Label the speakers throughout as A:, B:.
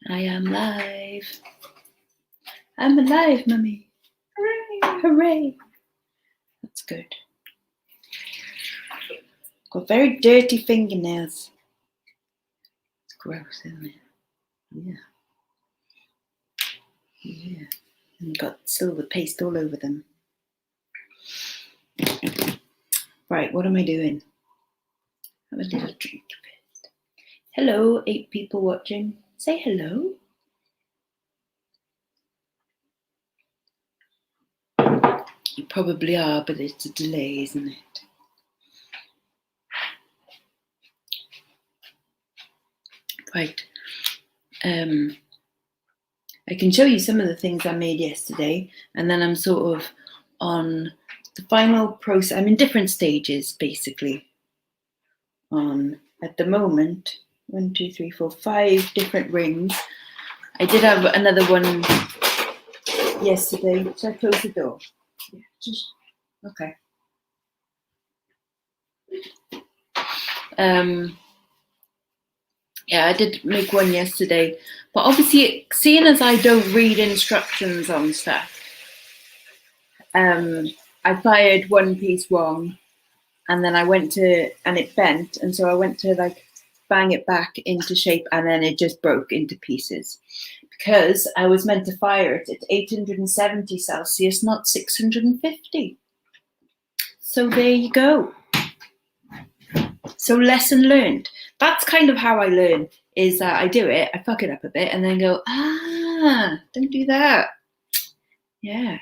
A: I am live. I'm alive, mummy. Hooray! Hooray! That's good. Got very dirty fingernails. It's gross, isn't it? Yeah. Yeah. And got silver paste all over them. Right, what am I doing? Have a little drink first. Hello, 8 people watching. Say hello. You probably are, but it's a delay, isn't it? Right. I can show you some of the things I made yesterday, and then I'm sort of on the final process. I'm in different stages, basically. At the moment, 1, 2, 3, 4, 5 different rings. I did have another one yesterday. Should I close the door? Yeah, just okay. Yeah, I did make one yesterday, but obviously, seeing as I don't read instructions on stuff, I fired one piece wrong, and then I went to, and it bent, and so I went to like bang it back into shape, and then it just broke into pieces because I was meant to fire it at 870 Celsius, not 650. So there you go. So lesson learned. That's kind of how I learn, is that I do it, I fuck it up a bit, and then go, don't do that. Yeah.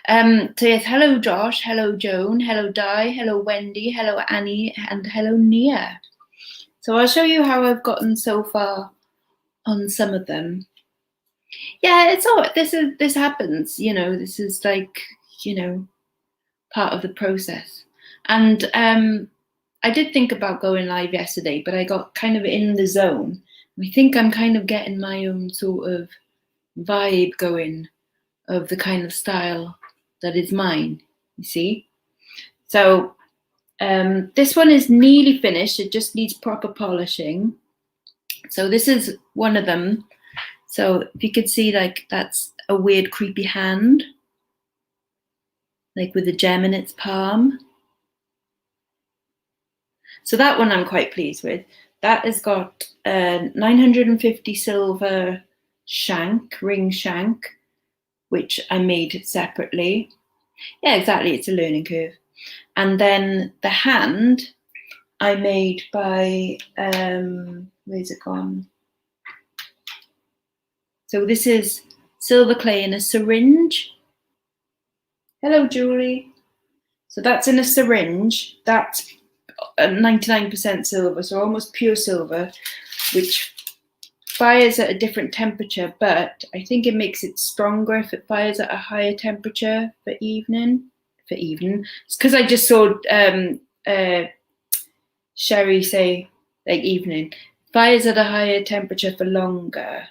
A: So yes, hello Josh, hello Joan, hello Di, hello Wendy, hello Annie, and hello Nia. So I'll show you how I've gotten so far on some of them. Yeah, it's all this happens, you know, this is like, you know, part of the process. And I did think about going live yesterday, but I got kind of in the zone. I think I'm kind of getting my own sort of vibe going of the kind of style that is mine, you see? So this one is nearly finished. It just needs proper polishing. So this is one of them. So if you could see, like, that's a weird creepy hand, like with a gem in its palm. So that one I'm quite pleased with. That has got 950 silver shank, ring shank, which I made separately. Yeah, exactly, it's a learning curve. And then the hand I made by, where's it gone? So this is silver clay in a syringe. Hello, Julie. So that's in a syringe. That's 99% silver, so almost pure silver, which fires at a different temperature, but I think it makes it stronger if it fires at a higher temperature for evening. It's because I just saw Sherry say, like, evening. Fires at a higher temperature for longer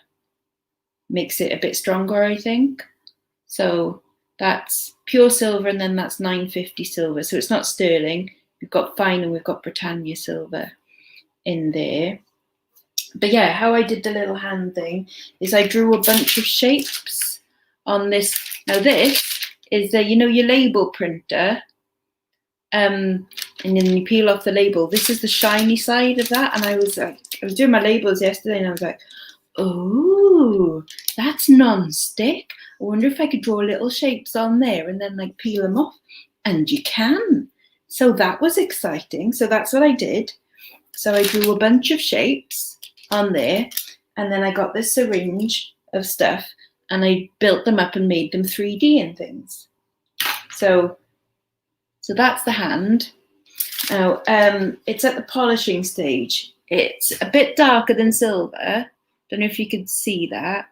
A: makes it a bit stronger, I think. So that's pure silver, and then that's 950 silver. So it's not sterling. We've got fine and we've got Britannia silver in there. But yeah, how I did the little hand thing is I drew a bunch of shapes on this. Now this is the, you know, your label printer, and then you peel off the label. This is the shiny side of that, and I was doing my labels yesterday, and I was like, oh, that's non-stick. I wonder if I could draw little shapes on there and then like peel them off, and you can. So that was exciting. So that's what I did. So I drew a bunch of shapes on there, and then I got this syringe of stuff, and I built them up and made them 3D and things. So that's the hand. Now it's at the polishing stage. It's a bit darker than silver. Don't know if you could see that.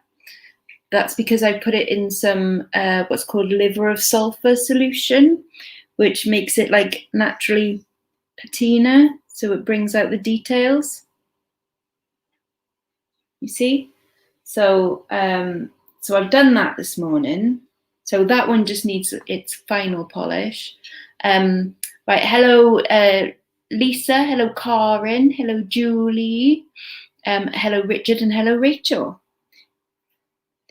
A: That's because I put it in some what's called liver of sulfur solution, which makes it like naturally patina, so it brings out the details. You see? So so I've done that this morning. So that one just needs its final polish. Right, hello Lisa, hello Karin, hello Julie, hello Richard, and hello Rachel.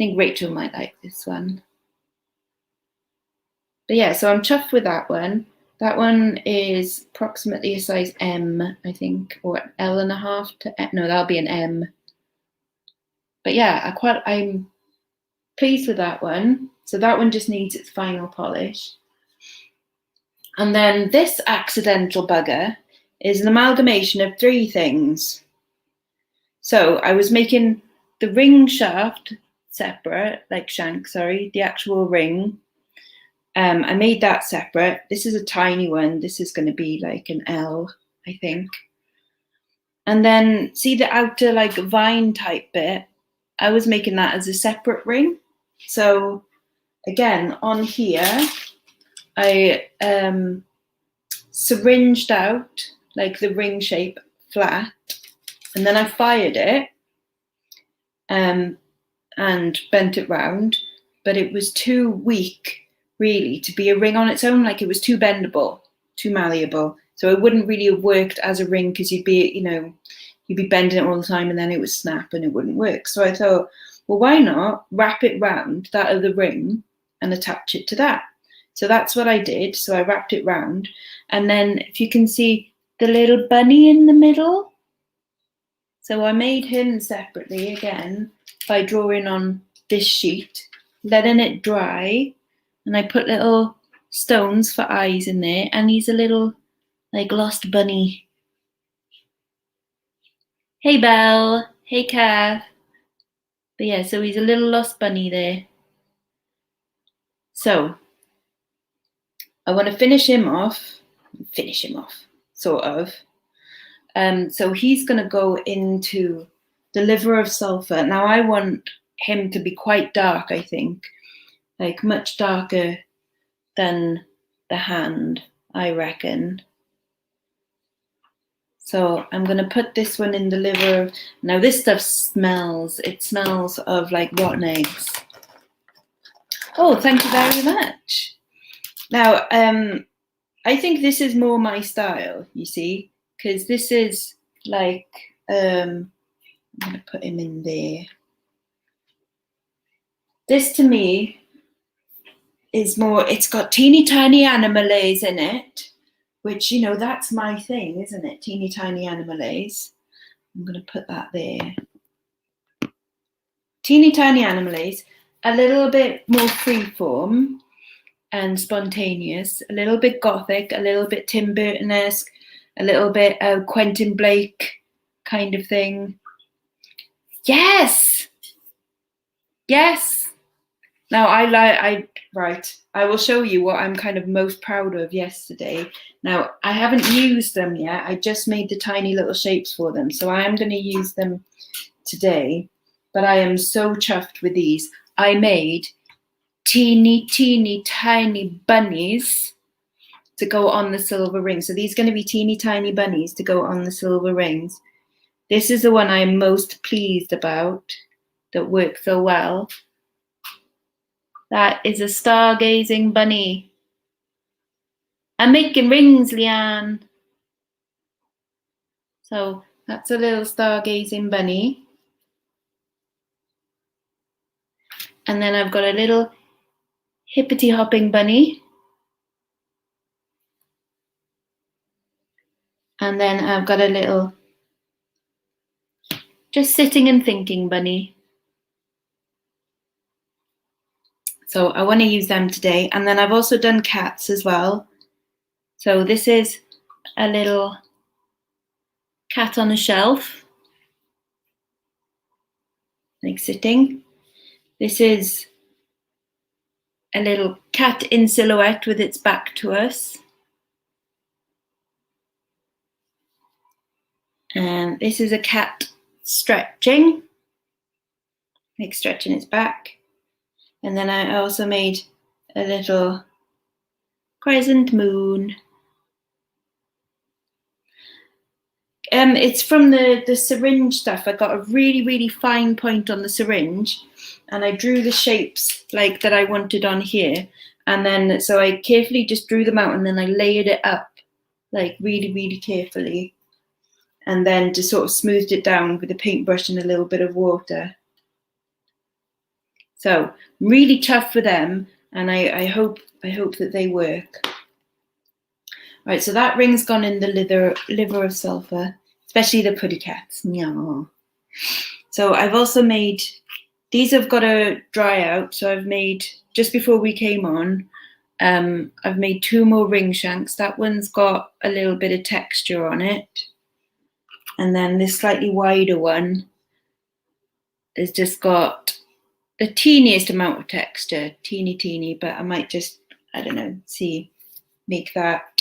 A: think Rachel might like this one. But yeah, so I'm chuffed with that one. That one is approximately a size M, I think, or L.5 to M. No, that'll be an M. But yeah, I'm pleased with that one. So that one just needs its final polish. And then this accidental bugger is an amalgamation of 3 things. So I was making the ring shaft separate, like shank, sorry, the actual ring. I made that separate. This is a tiny one. This is going to be like an L, I think. And then see the outer like vine type bit? I was making that as a separate ring. So again, on here, I syringed out like the ring shape flat, and then I fired it and bent it round, but it was too weak really to be a ring on its own. Like it was too bendable, too malleable. So it wouldn't really have worked as a ring because you'd be bending it all the time and then it would snap and it wouldn't work. So I thought, well, why not wrap it round that other ring and attach it to that? So that's what I did. So I wrapped it round. And then if you can see the little bunny in the middle. So I made him separately again by drawing on this sheet, letting it dry. And I put little stones for eyes in there. And he's a little like lost bunny. Hey, Belle. Hey, Kath. But yeah, so he's a little lost bunny there. So I want to finish him off, sort of. So he's going to go into the liver of sulfur. Now I want him to be quite dark, I think, like much darker than the hand, I reckon. So I'm going to put this one in the liver. Now this stuff smells. It smells of like rotten eggs. Oh, thank you very much. Now, I think this is more my style, you see, because this is like, I'm going to put him in there. This to me is more, it's got teeny tiny animales in it, which, you know, that's my thing, isn't it? Teeny tiny animales. I'm going to put that there. Teeny tiny animales, a little bit more freeform and spontaneous, a little bit gothic, a little bit Tim Burton-esque, a little bit Quentin Blake kind of thing. Yes! Yes! Now I will show you what I'm kind of most proud of yesterday. Now I haven't used them yet. I just made the tiny little shapes for them. So I am going to use them today. But I am so chuffed with these. I made teeny tiny bunnies to go on the silver ring. So these are going to be teeny tiny bunnies to go on the silver rings. This is the one I'm most pleased about that worked so well. That is a stargazing bunny. I'm making rings, Leanne. So that's a little stargazing bunny. And then I've got a little hippity hopping bunny. And then I've got a little just sitting and thinking bunny. So I want to use them today. And then I've also done cats as well. So this is a little cat on a shelf, like sitting. This is a little cat in silhouette with its back to us. And this is a cat stretching, like stretching its back. And then I also made a little crescent moon. It's from the syringe stuff. I got a really fine point on the syringe and I drew the shapes like that I wanted on here. And then, so I carefully just drew them out and then I layered it up like really carefully. And then just sort of smoothed it down with a paintbrush and a little bit of water. So I'm really tough for them, and I hope that they work. Right, so that ring's gone in the liver of sulphur, especially the puddy cats. Yeah. So I've also made, these have got to dry out. So I've made, just before we came on, I've made 2 more ring shanks. That one's got a little bit of texture on it. And then this slightly wider one has just got the teeniest amount of texture, teeny, but I might just, I don't know, make that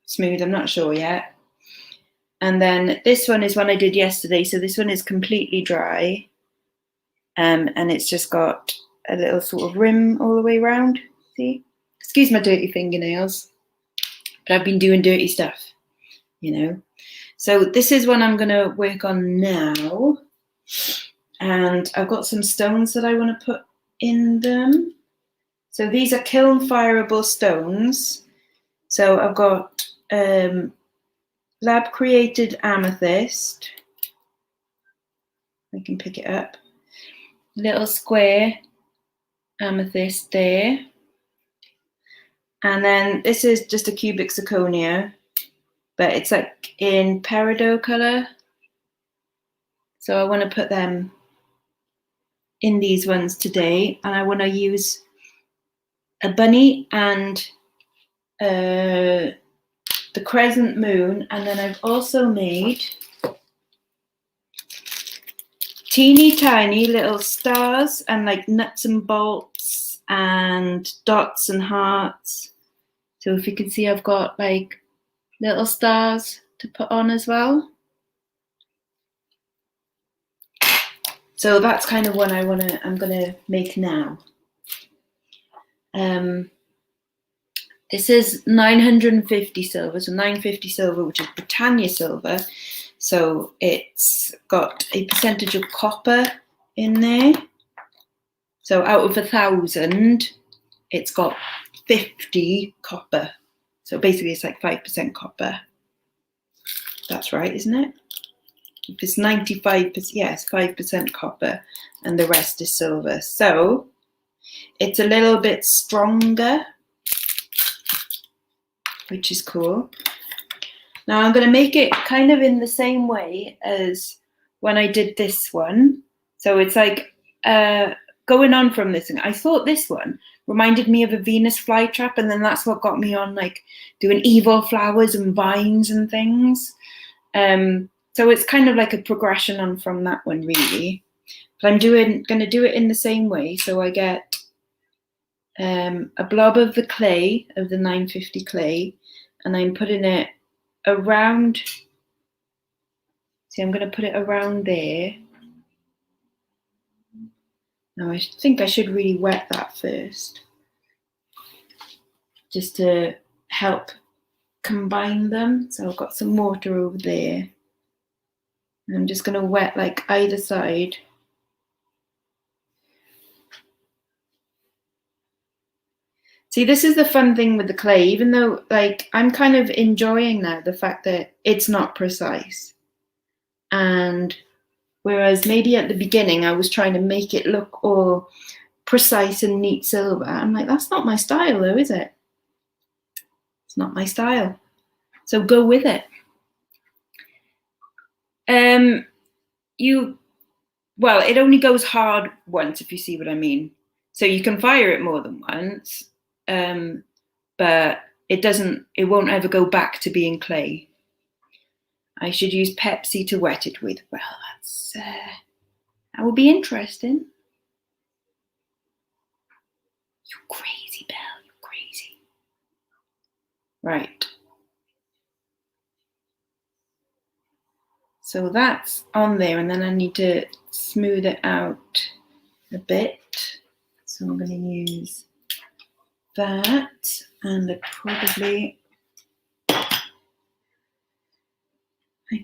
A: smooth. I'm not sure yet. And then this one is one I did yesterday. So this one is completely dry. And it's just got a little sort of rim all the way around. See? Excuse my dirty fingernails. But I've been doing dirty stuff, you know. So this is one I'm going to work on now. And I've got some stones that I want to put in them. So these are kiln fireable stones. So I've got lab created amethyst. I can pick it up. Little square amethyst there. And then this is just a cubic zirconia, but it's like in peridot colour. So I want to put them in these ones today, and I want to use a bunny and the crescent moon, and then I've also made teeny tiny little stars and like nuts and bolts and dots and hearts. So if you can see, I've got like little stars to put on as well. So that's kind of what I'm gonna make now. This is 950 silver, so 950 silver, which is Patina silver. So it's got a percentage of copper in there. So out of 1,000, it's got 50 copper. So basically it's like 5% copper. That's right, isn't it? If it's 95%, yes, 5% copper and the rest is silver. So it's a little bit stronger, which is cool. Now I'm going to make it kind of in the same way as when I did this one. So it's like going on from this thing. I thought this one reminded me of a Venus flytrap, and then that's what got me on like doing evil flowers and vines and things. So it's kind of like a progression on from that one, really. But I'm going to do it in the same way. So I get a blob of the clay, of the 950 clay, and I'm putting it around. See, I'm going to put it around there. Now I think I should really wet that first, just to help combine them. So I've got some water over there. And I'm just going to wet like either side. See, this is the fun thing with the clay, even though like I'm kind of enjoying now the fact that it's not precise. And whereas maybe at the beginning I was trying to make it look all precise and neat silver, I'm like, that's not my style though, is it? It's not my style. So go with it. Well, it only goes hard once, if you see what I mean. So you can fire it more than once, but it won't ever go back to being clay. I should use Pepsi to wet it with. Well, that will be interesting. You're crazy, Belle, you're crazy. Right. So that's on there, and then I need to smooth it out a bit. So I'm going to use that, and I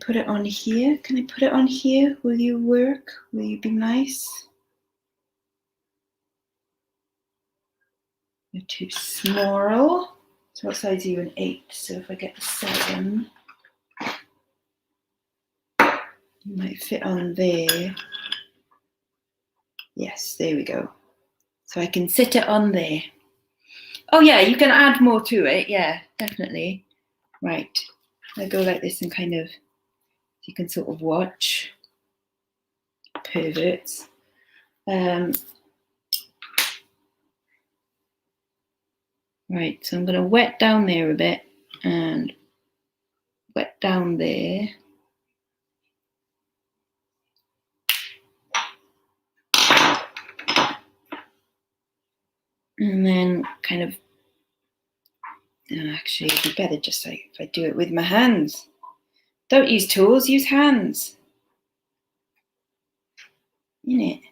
A: put it on here. Can I put it on here? Will you work? Will you be nice? You're too small. So what size are you? An 8. So if I get a 7, you might fit on there. Yes, there we go. So I can sit it on there. Oh yeah, you can add more to it. Yeah, definitely. Right. I go like this and kind of, you can sort of watch. Perverts. Right, so I'm going to wet down there a bit and wet down there. And then kind of, actually it'd be better just like if I do it with my hands. Don't use tools, use hands. Innit?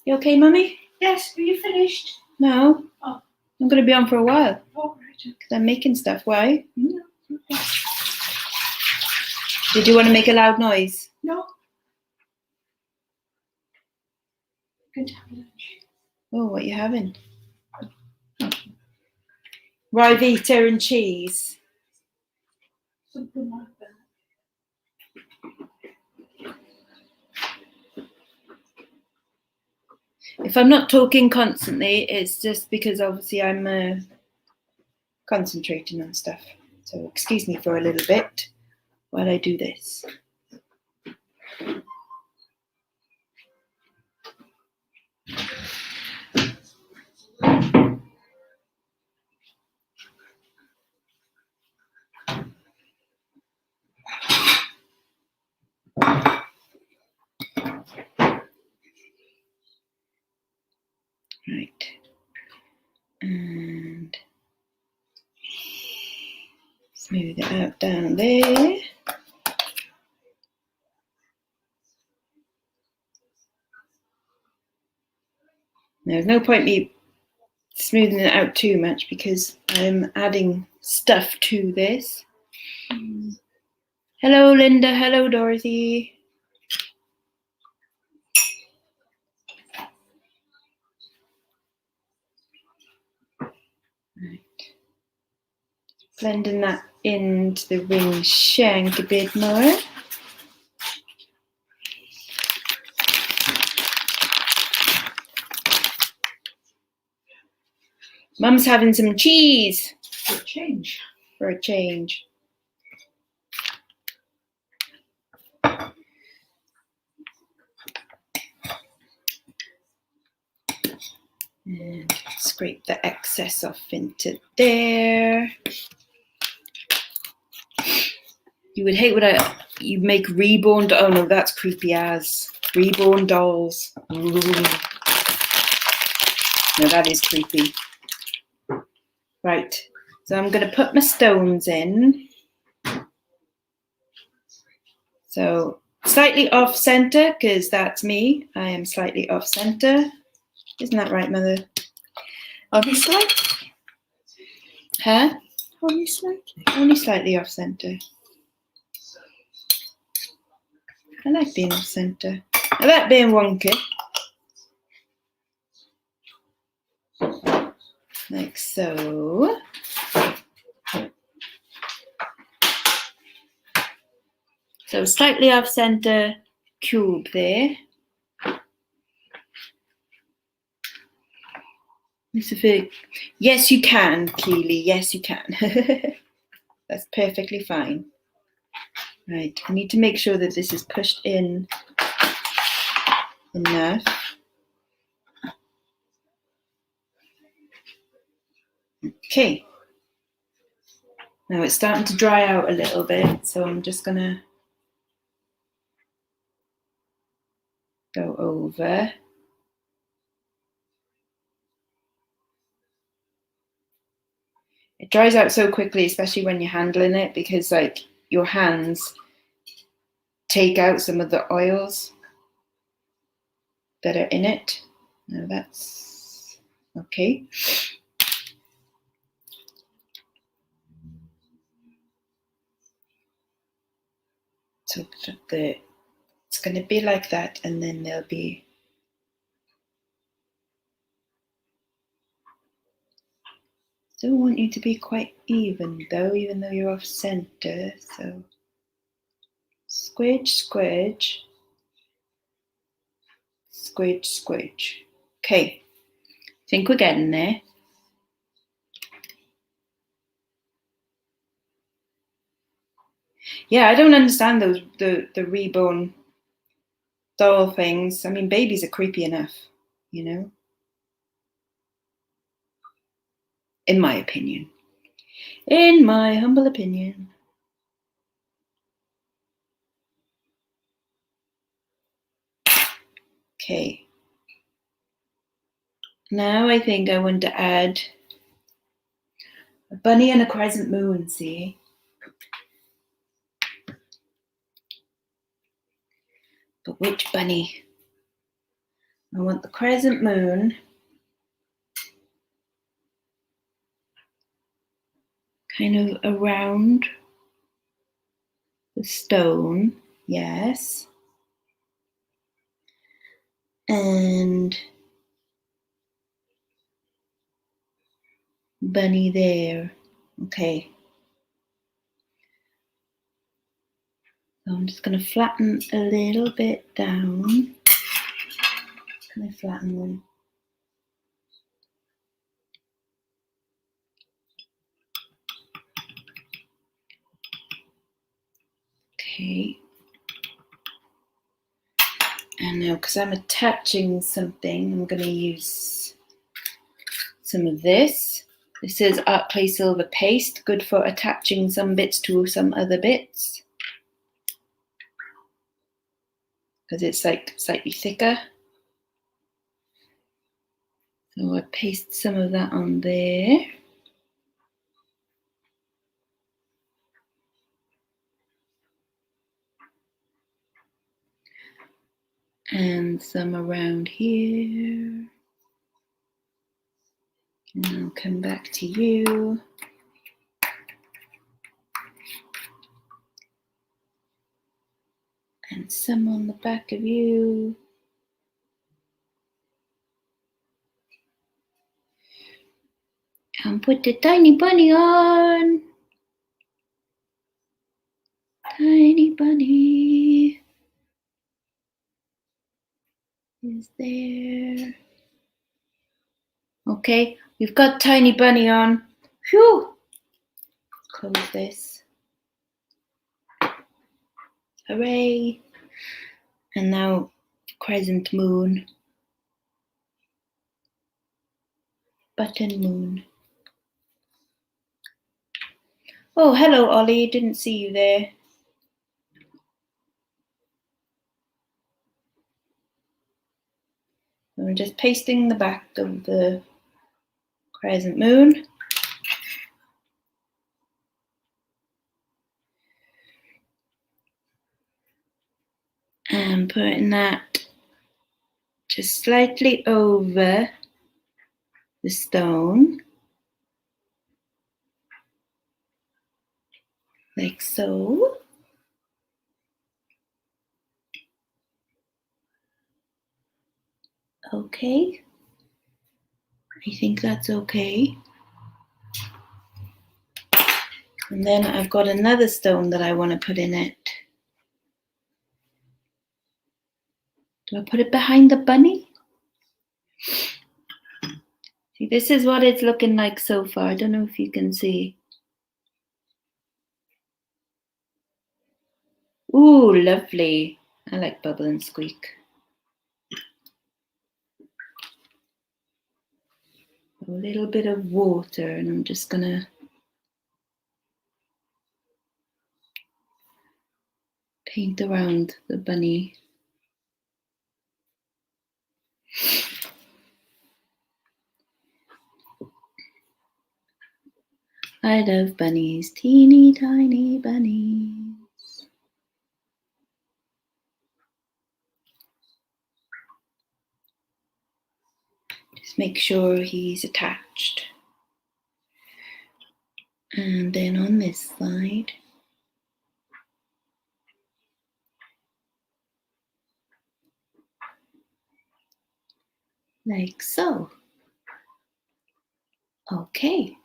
A: You okay, Mummy?
B: Yes, are you finished?
A: No.
B: Oh.
A: I'm going to be on for a while.
B: Oh, right.
A: Because I'm making stuff. Why?
B: No.
A: Did you want to make a loud noise?
B: No. Good to have lunch.
A: Oh, what are you having? Rii.it and cheese.
B: Something like that.
A: If I'm not talking constantly, it's just because obviously I'm concentrating on stuff. So excuse me for a little bit while I do this. Right. And smooth it out down there. There's no point me smoothing it out too much because I'm adding stuff to this. Hello, Linda. Hello, Dorothy. Right. Blending that into the ring shank a bit more. Mum's having some cheese.
B: For a change.
A: For a change. And scrape the excess off into there. You would hate what you make reborn. Oh no, that's creepy as reborn dolls. Ooh. No, that is creepy. Right, so I'm going to put my stones in. So slightly off center because that's me. I am slightly off center. Isn't that right, Mother?
B: Only slightly.
A: Huh?
B: Only slightly.
A: Only slightly off center. I like being off center. I like being wonky. Like so. So slightly off center cube there. Yes, you can, Keely. Yes, you can. That's perfectly fine. Right, I need to make sure that this is pushed in enough. Okay. Now it's starting to dry out a little bit, so I'm just gonna go over. It dries out so quickly, especially when you're handling it, because like your hands take out some of the oils that are in it. Now that's okay. So it's going to be like that, and then there'll be still want you to be quite even though, even though you're off center. So squidge, squidge. Squidge, squidge. Okay, I think we're getting there. Yeah, I don't understand those the reborn doll things. I mean, babies are creepy enough, you know, in my opinion. In my humble opinion. Okay. Now I think I want to add a bunny and a crescent moon, see? But which bunny? I want the crescent moon kind of around the stone, yes. And bunny there. Okay. So I'm just going to flatten a little bit down. Can I flatten them? Okay. And now, because I'm attaching something, I'm going to use some of this. This is Art Clay Silver Paste, good for attaching some bits to some other bits. Because it's like slightly thicker. So I paste some of that on there. And some around here. And I'll come back to you. And some on the back of you. And put the tiny bunny on. Tiny bunny is there. Okay, we've got tiny bunny on. Phew! Close this. Hooray! And now crescent moon. Button moon. Oh, hello, Ollie. Didn't see you there. I'm just pasting the back of the crescent moon. And putting that just slightly over the stone. Like so. Okay. I think that's okay. And then I've got another stone that I want to put in it. Do I put it behind the bunny? See, this is what it's looking like so far. I don't know if you can see. Ooh, lovely. I like bubble and squeak. A little bit of water, and I'm just gonna paint around the bunny. I love bunnies, teeny tiny bunnies. Just make sure he's attached. And then on this side, like so. Okay.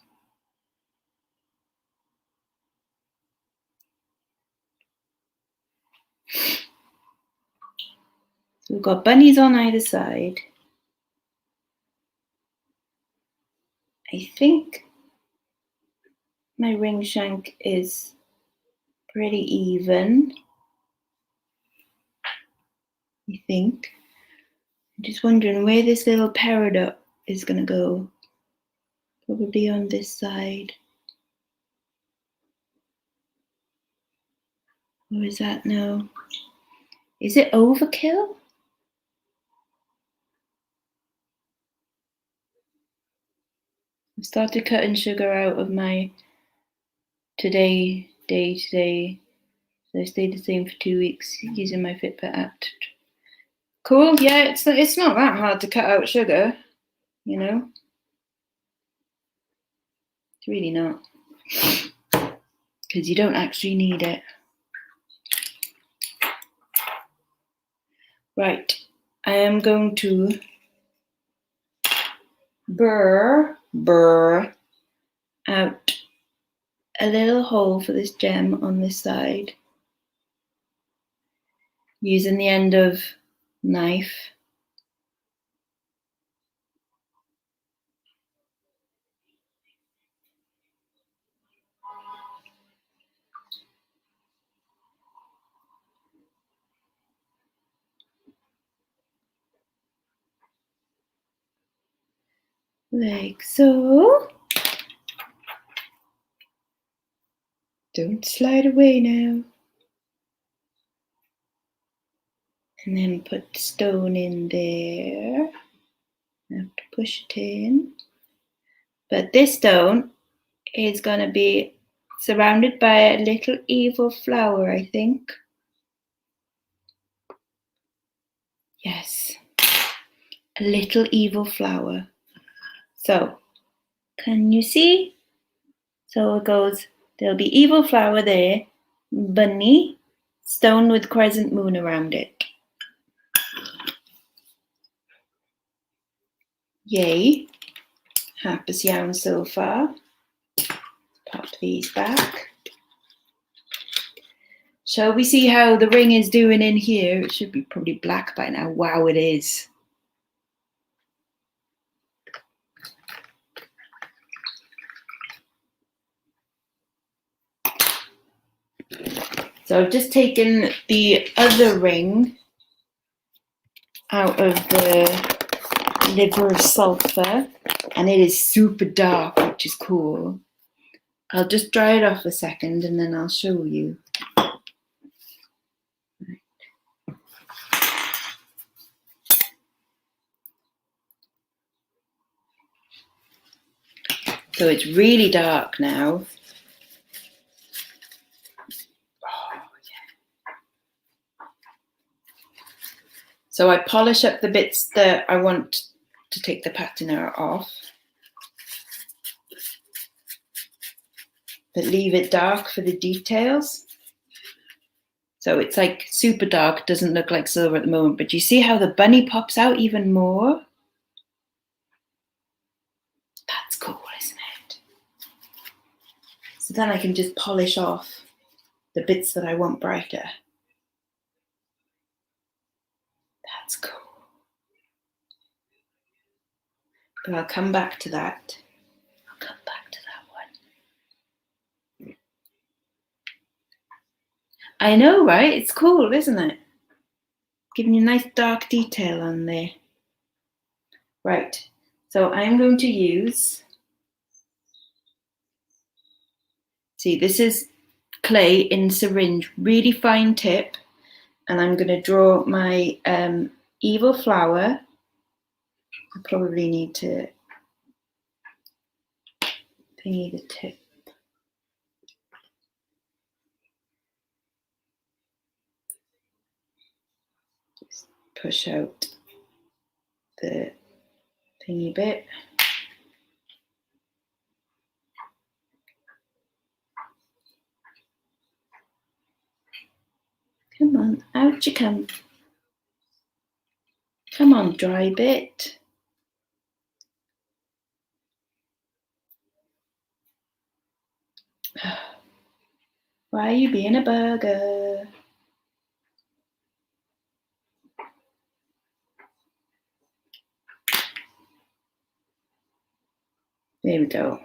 A: We've got bunnies on either side. I think my ring shank is pretty even. I think. I'm just wondering where this little peridot is going to go. Probably on this side. Or is that no? Is it overkill? I've started cutting sugar out of my today. So I stayed the same for 2 weeks using my Fitbit app. Cool, yeah, it's not that hard to cut out sugar, you know. It's really not. Because you don't actually need it. Right, I am going to burr out a little hole for this gem on this side using the end of knife. Like so. Don't slide away now. And then put the stone in there. I have to push it in. But this stone is going to be surrounded by a little evil flower, I think. Yes, a little evil flower. So, can you see? So it goes, there'll be evil flower there, bunny, stone with crescent moon around it. Yay. Happy yarn so far. Pop these back. Shall we see how the ring is doing in here? It should be probably black by now. Wow, it is. So I've just taken the other ring out of the liver sulfur, and it is super dark, which is cool. I'll just dry it off a second and then I'll show you. So it's really dark now. So I polish up the bits that I want to take the patina off, but leave it dark for the details. So it's like super dark, doesn't look like silver at the moment, but you see how the bunny pops out even more? That's cool, isn't it? So then I can just polish off the bits that I want brighter. That's cool. But I'll come back to that. I'll come back to that one. I know, right? It's cool, isn't it? Giving you a nice dark detail on there. Right, so I'm going to use, see, this is clay in syringe, really fine tip, and I'm going to draw my evil flower. I probably need to thingy the tip. Just push out the thingy bit. Come on, out you come. Come on, dry bit. Why are you being a burger? There we go.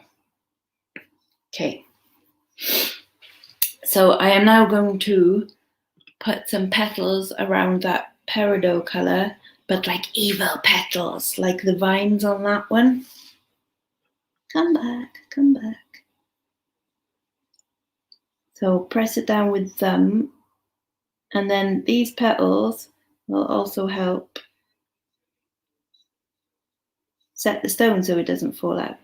A: Okay. So I am now going to put some petals around that peridot colour, but like evil petals, like the vines on that one. Come back, come back. So press it down with thumb, and then these petals will also help set the stone so it doesn't fall out.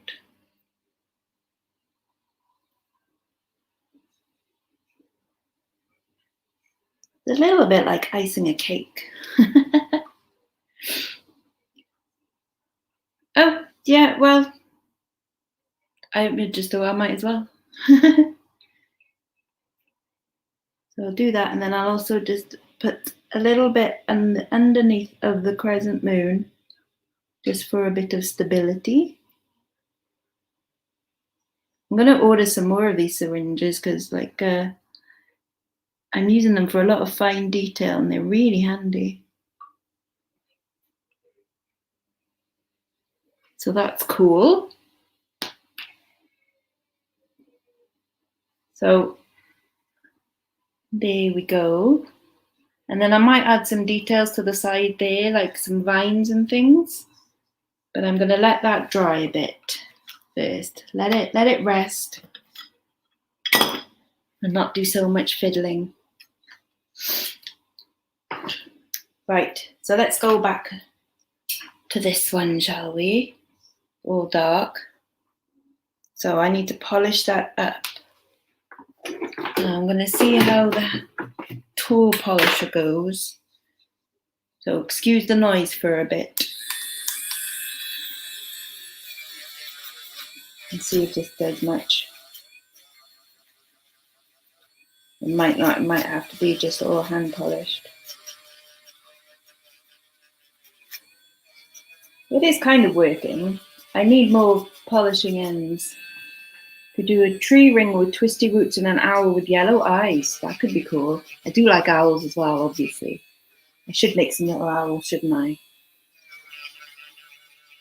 A: It's a little bit like icing a cake. Oh, yeah, well, I just thought I might as well. So I'll do that, and then I'll also just put a little bit underneath of the crescent moon, just for a bit of stability. I'm going to order some more of these syringes because like I'm using them for a lot of fine detail and they're really handy. So that's cool. So there we go. And then I might add some details to the side there, like some vines and things. But I'm going to let that dry a bit first. Let it rest and not do so much fiddling. Right, so let's go back to this one, shall we? All dark. So I need to polish that up. Now I'm going to see how the tool polisher goes. So excuse the noise for a bit. And see if this does much. It might not, it might have to be just all hand polished. It is kind of working. I need more polishing ends. Could do a tree ring with twisty roots and an owl with yellow eyes. That could be cool. I do like owls as well, obviously. I should make some little owls, shouldn't I?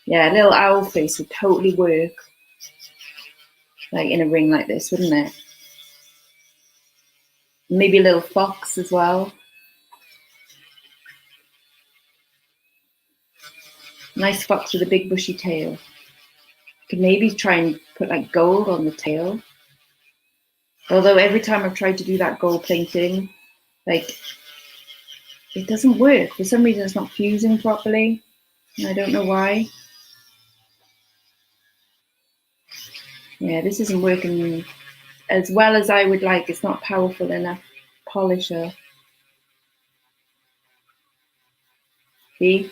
A: Yeah, a little owl face would totally work. Like in a ring like this, wouldn't it? Maybe a little fox as well. Nice fox with a big bushy tail. Could maybe try and put like gold on the tail. Although every time I've tried to do that gold painting, like it doesn't work. For some reason it's not fusing properly. And I don't know why. Yeah, this isn't working as well as I would like. It's not powerful enough polisher. See?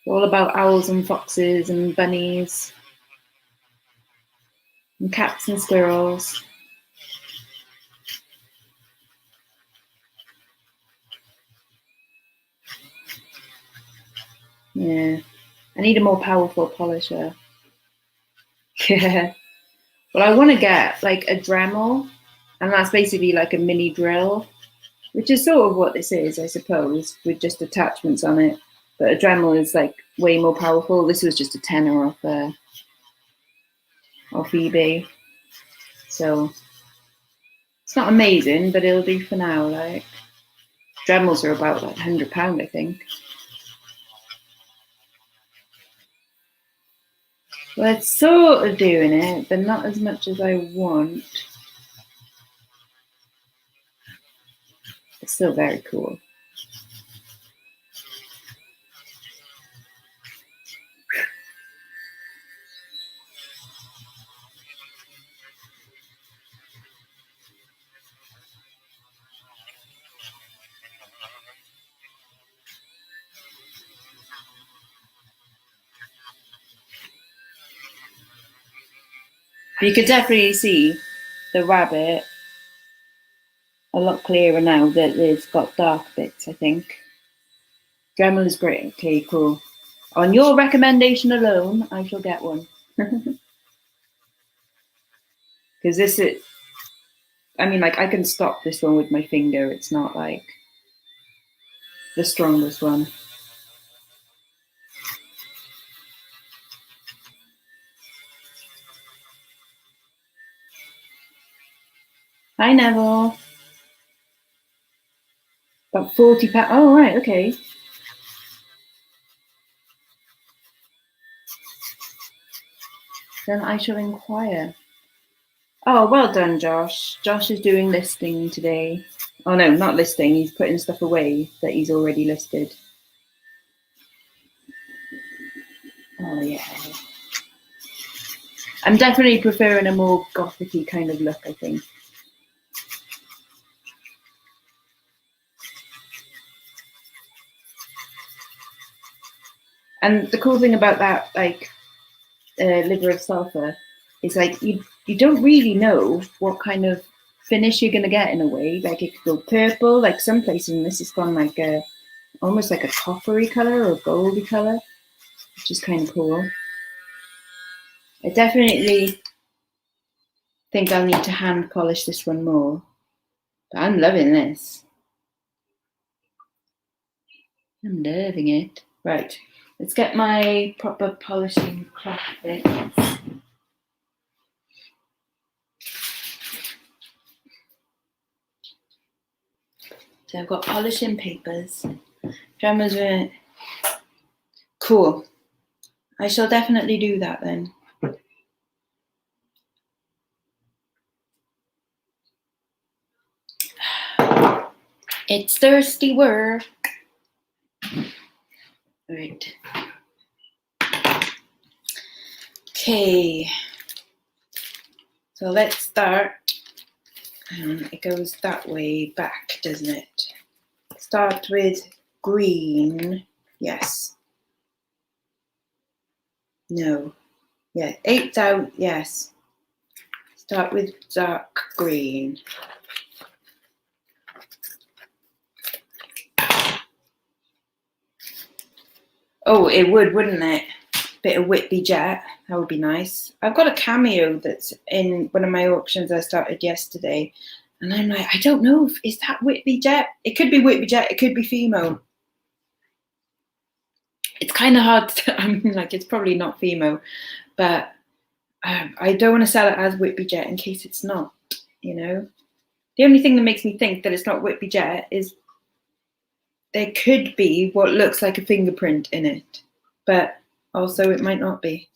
A: It's all about owls and foxes and bunnies and cats and squirrels. Yeah, I need a more powerful polisher. Yeah. Well, I want to get like a Dremel, and that's basically like a mini drill, which is sort of what this is, I suppose, with just attachments on it. But a Dremel is like way more powerful. This was just a tenner off eBay, so it's not amazing, but it'll do for now. Like Dremels are about like £100, I think. Well, it's sort of doing it, but not as much as I want. It's still very cool. You could definitely see the rabbit a lot clearer now that it's got dark bits, I think. Dremel is great. Okay, cool. On your recommendation alone, I shall get one. Because this is, I mean, like I can stop this one with my finger. It's not like the strongest one. Hi, Neville. About £40. Oh, right, okay. Then I shall inquire. Oh, well done, Josh. Josh is doing listing today. Oh, no, not listing. He's putting stuff away that he's already listed. Oh, yeah. I'm definitely preferring a more gothic-y kind of look, I think. And the cool thing about that, like, liver of sulfur, is like you don't really know what kind of finish you're gonna get in a way. Like it could go purple, like some places, and this has gone like a almost like a coppery color or goldy color, which is kind of cool. I definitely think I'll need to hand polish this one more, but I'm loving this. I'm loving it. Right, let's get my proper polishing cloth bits. So I've got polishing papers, drummers with it. Cool. I shall definitely do that then. It's thirsty work. Right. Okay. So let's start. It goes that way back, doesn't it? Start with green. Yes. No. Yeah. 8 out. Yes. Start with dark green. Oh, it would, wouldn't it? Bit of Whitby Jet. That would be nice. I've got a cameo that's in one of my auctions I started yesterday. And I'm like, I don't know. Is that Whitby Jet? It could be Whitby Jet. It could be Fimo. It's kind of hard to, I mean, like, it's probably not Fimo. But I don't want to sell it as Whitby Jet in case it's not, you know. The only thing that makes me think that it's not Whitby Jet is there could be what looks like a fingerprint in it. But also it might not be.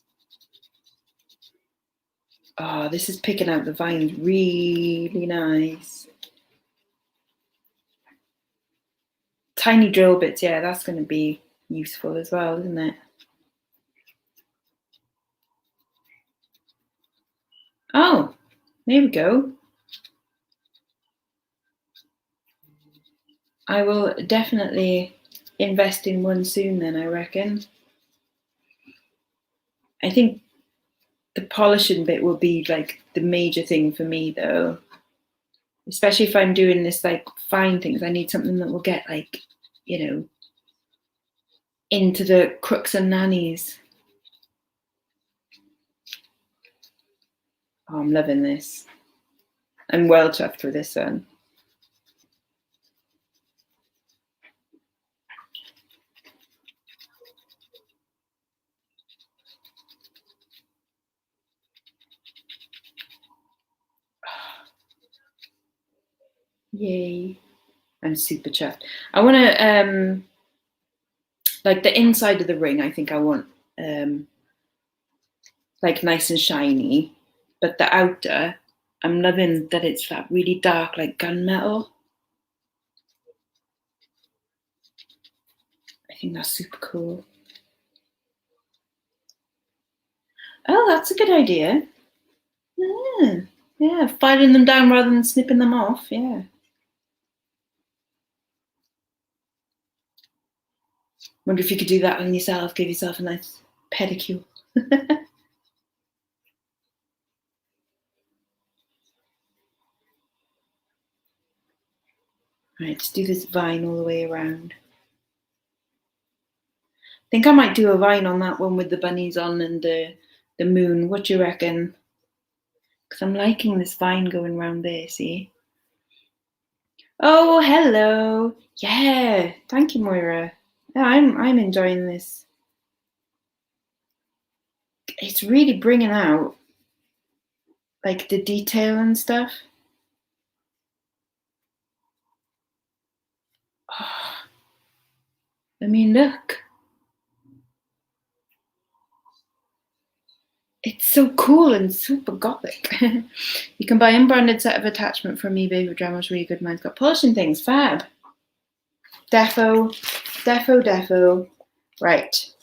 A: Oh, this is picking out the vines really nice. Tiny drill bits, yeah, that's going to be useful as well, isn't it? Oh, there we go. I will definitely invest in one soon then, I reckon. I think the polishing bit will be like the major thing for me though. Especially if I'm doing this like fine things, I need something that will get like, you know, into the crooks and nannies. Oh, I'm loving this. I'm well chuffed with this one. Yay. I'm super chuffed. I want to, like the inside of the ring, I think I want like nice and shiny. But the outer, I'm loving that it's that really dark, like gunmetal. I think that's super cool. Oh, that's a good idea. Yeah, filing them down rather than snipping them off. Yeah. Wonder if you could do that on yourself, give yourself a nice pedicure. Right, let's do this vine all the way around. I think I might do a vine on that one with the bunnies on and the moon. What do you reckon? Because I'm liking this vine going around there, see? Oh, hello. Yeah, thank you, Moira. Yeah, I'm enjoying this. It's really bringing out like the detail and stuff. I mean, look. It's so cool and super gothic. You can buy unbranded set of attachment from eBay for Drama's really good. Mine's got polishing things. Fab. Defo. Right.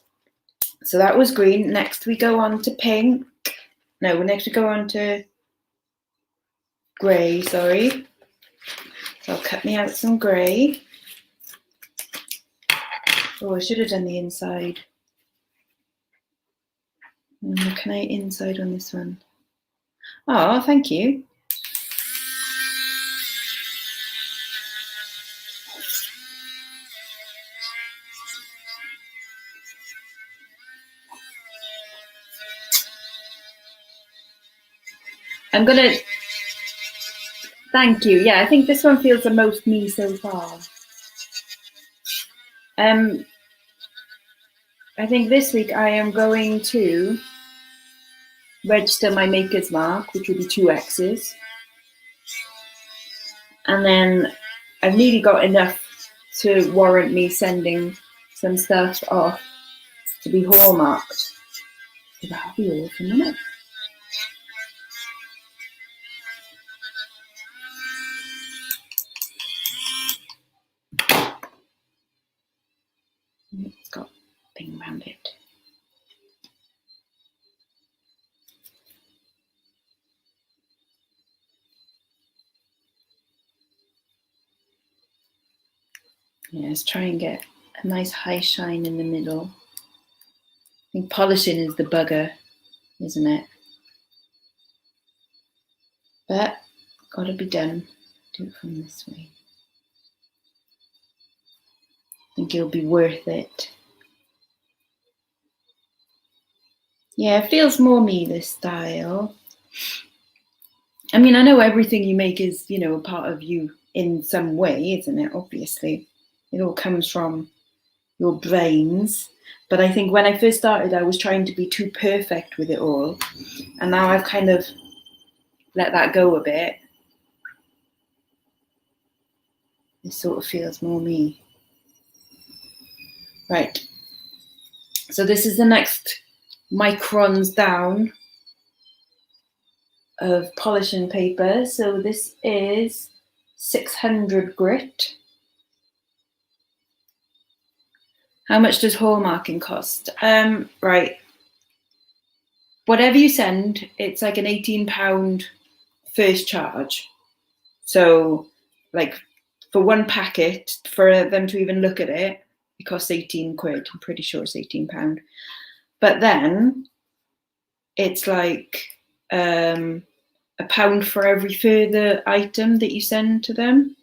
A: So that was green. Next we go on to pink. No, next we go on to grey, sorry. So I'll cut me out some grey. Oh, I should have done the inside. Can I inside on this one? Oh, thank you. I'm gonna, thank you. Yeah, I think this one feels the most me so far. I think this week I am going to register my maker's mark, which will be 2 X's. And then I've nearly got enough to warrant me sending some stuff off to be hallmarked. That'll be all for a minute. It's got a thing around it. Yeah, let's try and get a nice high shine in the middle. I think polishing is the bugger, isn't it? But gotta be done. Do it from this way. I think it'll be worth it. Yeah, it feels more me, this style. I mean, I know everything you make is, you know, a part of you in some way, isn't it? Obviously, it all comes from your brains. But I think when I first started, I was trying to be too perfect with it all. And now I've kind of let that go a bit. It sort of feels more me. Right. So this is the next microns down of polishing paper. So this is 600 grit. How much does hallmarking cost? Right. Whatever you send, it's like an £18 first charge. So like for one packet, for them to even look at it, it costs 18 quid. I'm pretty sure it's £18. But then it's like £1 for every further item that you send to them,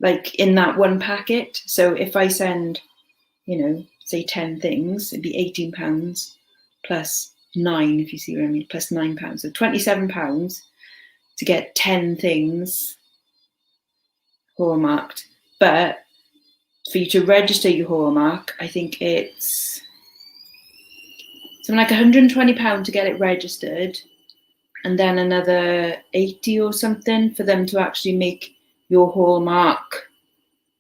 A: like in that one packet. So if I send, you know, say 10 things, it'd be £18 plus 9, if you see what I mean, plus £9. So £27 to get 10 things hallmarked. But for you to register your hallmark, I think it's something like £120 to get it registered, and then another 80 or something for them to actually make your hallmark,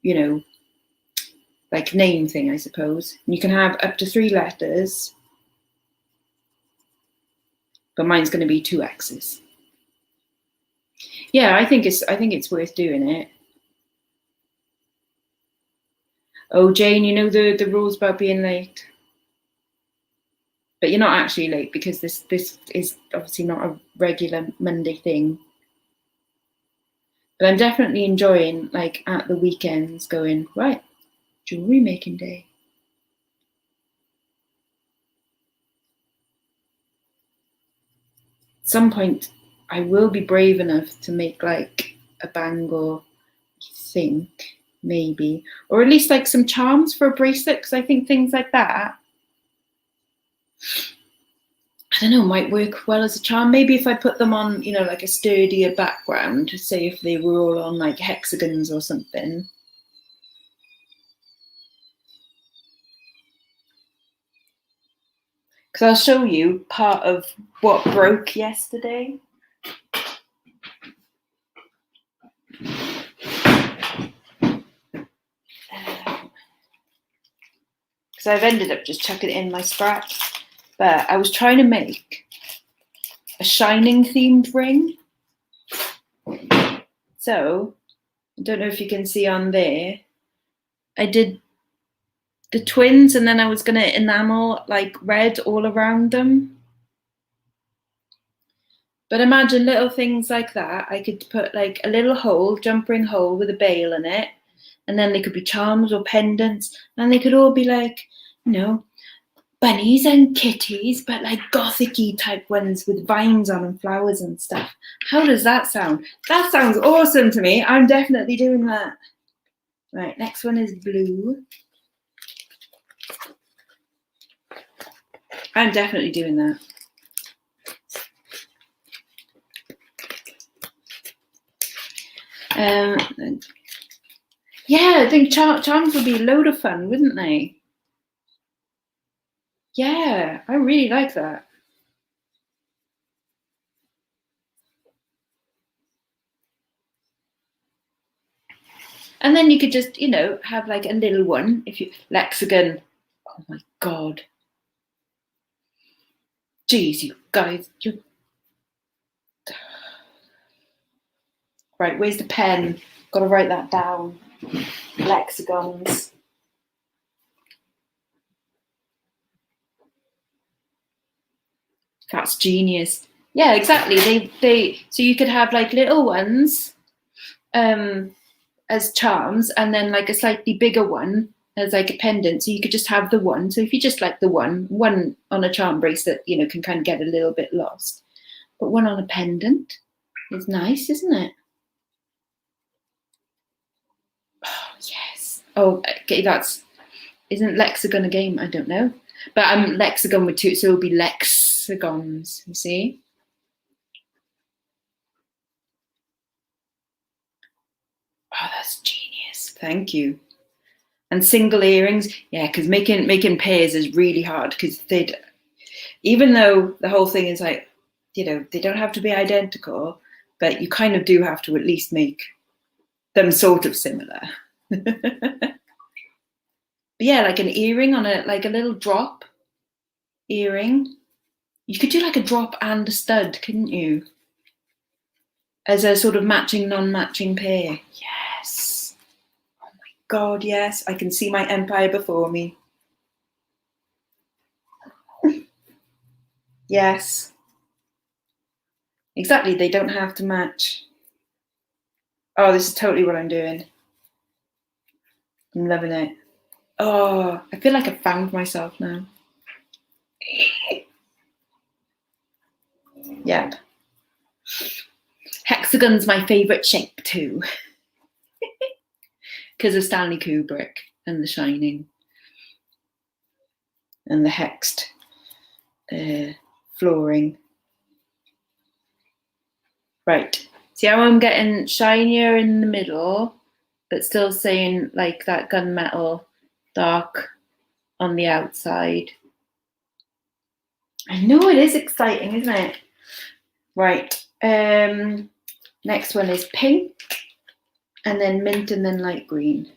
A: you know, like name thing, I suppose. And you can have up to 3 letters, but mine's going to be 2 X's. Yeah, I think it's worth doing it. Oh, Jane, you know the rules about being late. But you're not actually late because this is obviously not a regular Monday thing. But I'm definitely enjoying, like, at the weekends going, right, jewellery making day. At some point, I will be brave enough to make, like, a bangle, I think, maybe. Or at least, like, some charms for a bracelet, because I think things like that, I don't know, might work well as a charm. Maybe if I put them on, you know, like a sturdier background, say if they were all on like hexagons or something. Because I'll show you part of what broke yesterday. So I've ended up just chucking it in my scraps. But I was trying to make a shining themed ring. So I don't know if you can see on there. I did the twins and then I was going to enamel like red all around them. But imagine little things like that. I could put like a little hole, jump ring hole with a bail in it. And then they could be charms or pendants. And they could all be like, you know, bunnies and kitties, but like gothic-y type ones with vines on and flowers and stuff. How does that sound? That sounds awesome to me. I'm definitely doing that. Right, next one is blue. I'm definitely doing that. Yeah, I think charms would be a load of fun, wouldn't they? Yeah, I really like that. And then you could just, you know, have like a little one. If you lexagon. Oh my God. Jeez, you guys. Right, where's the pen? Got to write that down. Lexagons. That's genius. Yeah, exactly. So you could have like little ones as charms, and then like a slightly bigger one as like a pendant. So you could just have the one. So if you just like the one on a charm bracelet, you know, can kind of get a little bit lost. But one on a pendant is nice, isn't it? Oh, yes. Oh, okay, isn't lexagon a game? I don't know. But I'm lexagon with two, so it'll be lexagons, you see? Oh, that's genius. Thank you. And single earrings, yeah, because making pairs is really hard because even though the whole thing is like, you know, they don't have to be identical, but you kind of do have to at least make them sort of similar. But yeah, like an earring on a little drop earring. You could do like a drop and a stud, couldn't you? As a sort of matching, non-matching pair. Yes. Oh my God, yes. I can see my empire before me. Yes. Exactly, they don't have to match. Oh, this is totally what I'm doing. I'm loving it. Oh, I feel like I've found myself now. Yep. Hexagon's my favourite shape too. Because of Stanley Kubrick and The Shining. And the hexed flooring. Right. See how I'm getting shinier in the middle, but still saying like that gunmetal dark on the outside. I know, it is exciting, isn't it? Right. Next one is pink, and then mint, and then light green.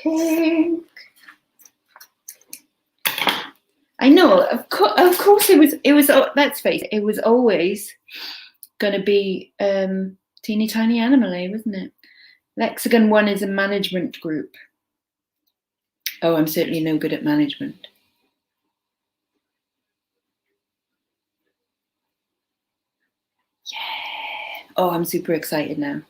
A: Pink. I know, of course it was, let's face it, it was always going to be teeny tiny animal, wasn't it? Lexagon 1 is a management group. Oh, I'm certainly no good at management. Yeah. Oh, I'm super excited now.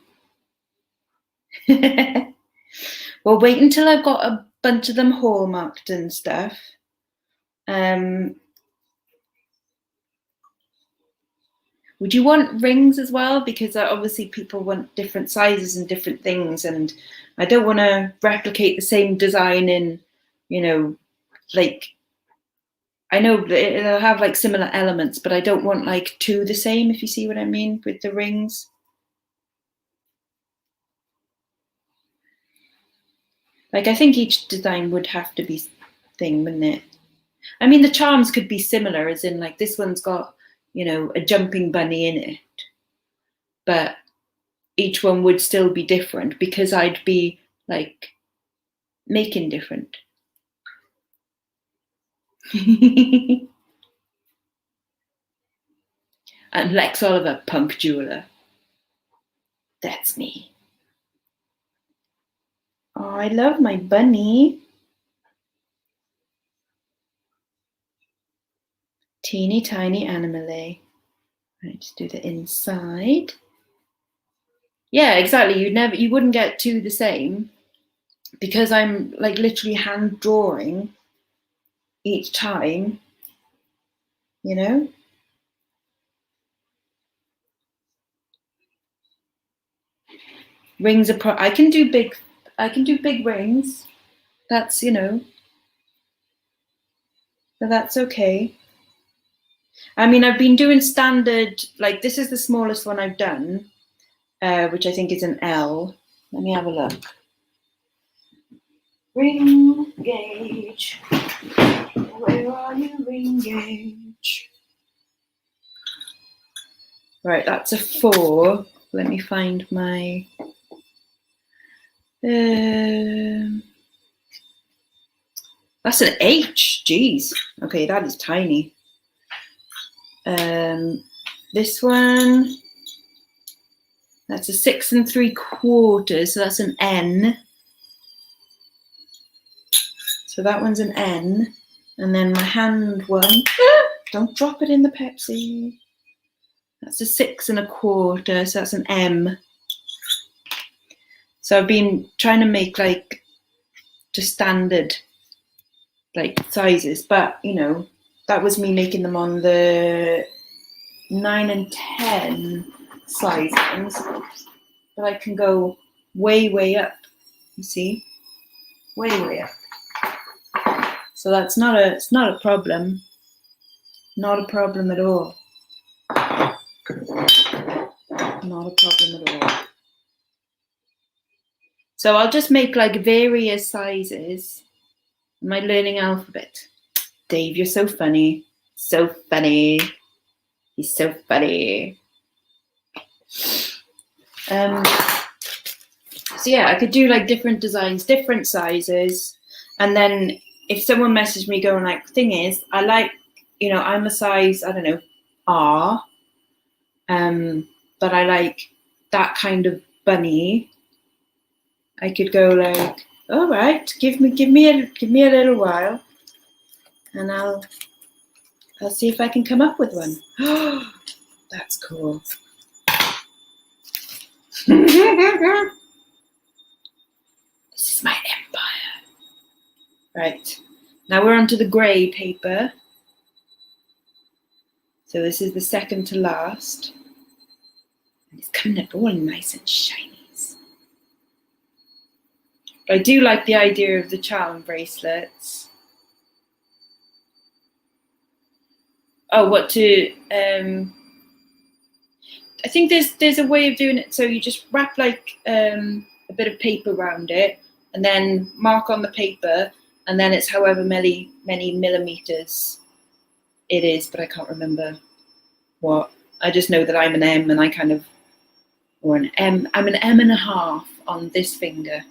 A: Well, wait until I've got a bunch of them hallmarked and stuff. Would you want rings as well? Because obviously people want different sizes and different things, and I don't want to replicate the same design in, you know, like, I know it'll have like similar elements, but I don't want like two the same, if you see what I mean, with the rings. Like, I think each design would have to be thing, wouldn't it? I mean, the charms could be similar, as in like this one's got, you know, a jumping bunny in it, but each one would still be different because I'd be like making different. I'm Lex Oliver, punk jeweler. That's me. Oh, I love my bunny. Teeny tiny animal. Let's do the inside. Yeah, exactly. You wouldn't get two the same because I'm like literally hand drawing each time, you know? Rings are I can do big rings. That's, you know, so that's okay. I mean, I've been doing standard, like this is the smallest one I've done, which I think is an L. Let me have a look. Ring gauge. Where are you, ring gauge? Right, that's a 4. Let me find my. That's an H. Jeez. Okay, that is tiny. This one. That's a 6 3/4. So that's an N. So that one's an N. And then my hand one. Don't drop it in the Pepsi. That's a 6 1/4. So that's an M. So I've been trying to make like just standard like sizes, but you know, that was me making them on the 9 and 10 sizings. But I can go way up, you see? Way up. So that's it's not a problem. Not a problem at all. Not a problem at all. So I'll just make like various sizes. Am I learning alphabet? Dave, you're so funny. So funny. He's so funny. So yeah, I could do like different designs, different sizes. And then if someone messaged me going like, thing is, I like, you know, I'm a size, I don't know, R. But I like that kind of bunny. I could go like, all right, give me a little while, and I'll see if I can come up with one. Oh, that's cool. This is my empire. Right, now we're onto the grey paper. So this is the second to last. And it's coming up all nice and shiny. I do like the idea of the charm bracelets. Oh, what to? I think there's a way of doing it. So you just wrap like a bit of paper around it, and then mark on the paper, and then it's however many millimeters it is, but I can't remember what. I just know that I'm an M, and I kind of, or an M. I'm an M and a half on this finger.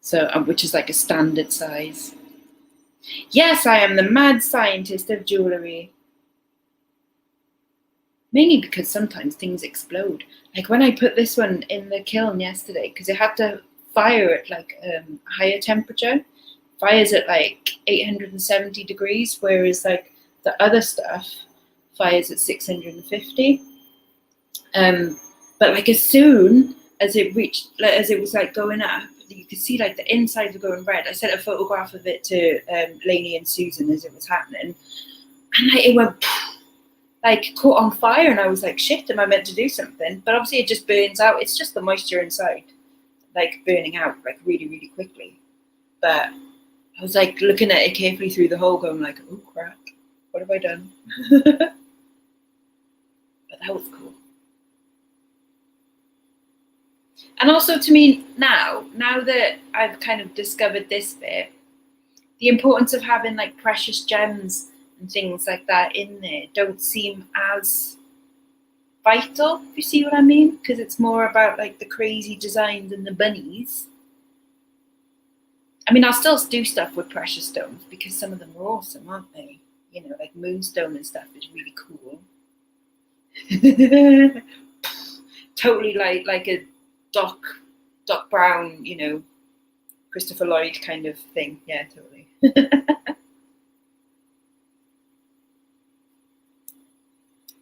A: So, which is like a standard size. Yes, I am the mad scientist of jewellery. Mainly because sometimes things explode. Like when I put this one in the kiln yesterday, because it had to fire at like a higher temperature. Fires at like 870 degrees, whereas like the other stuff fires at 650. But like as soon as it reached, like, as it was like going up, you could see like the insides were going red. I sent a photograph of it to Lainey and Susan as it was happening, and like it went like caught on fire, and I was like, shit, am I meant to do something? But obviously it just burns out. It's just the moisture inside like burning out like really quickly. But I was like looking at it carefully through the hole going like, oh crap, what have I done? But that was cool. And also to me now that I've kind of discovered this bit, the importance of having like precious gems and things like that in there don't seem as vital, if you see what I mean, because it's more about like the crazy designs and the bunnies. I mean, I'll still do stuff with precious stones because some of them are awesome, aren't they? You know, like moonstone and stuff is really cool. Totally like a Doc Brown, you know, Christopher Lloyd kind of thing. Yeah, totally.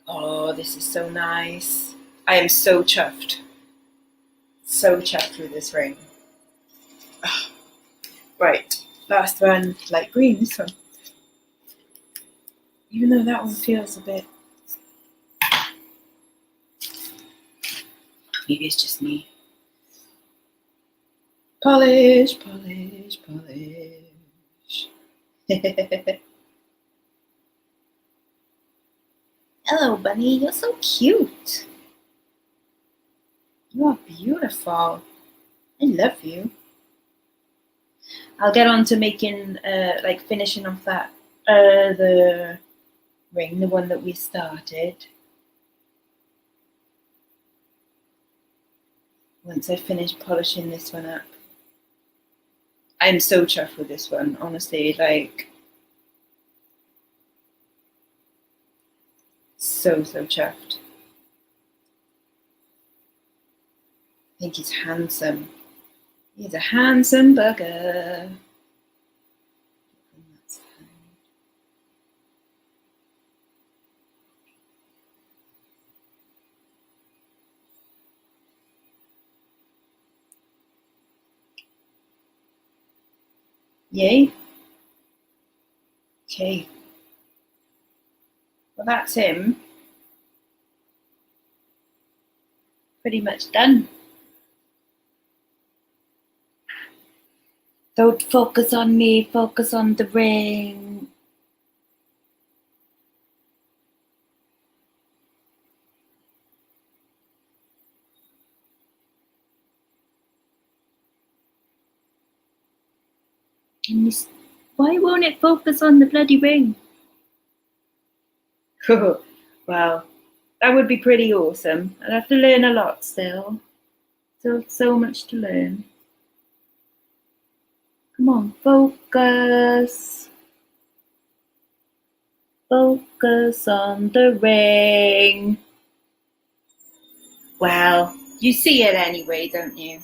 A: Oh, this is so nice. I am so chuffed. So chuffed with this ring. Oh. Right, last one, light green, this one. Even though that one feels a bit... Maybe it's just me. Polish, polish, polish. Hello, bunny. You're so cute. You are beautiful. I love you. I'll get on to making, like finishing off that the ring, the one that we started. Once I finish polishing this one up. I'm so chuffed with this one, honestly, like so chuffed. I think he's handsome. He's a handsome bugger. Yay. Okay. Well, that's him. Pretty much done. Don't focus on me, focus on the ring. Why won't it focus on the bloody ring? Well, that would be pretty awesome. I'd have to learn a lot still. Still so much to learn. Come on, focus. Focus on the ring. Well, you see it anyway, don't you?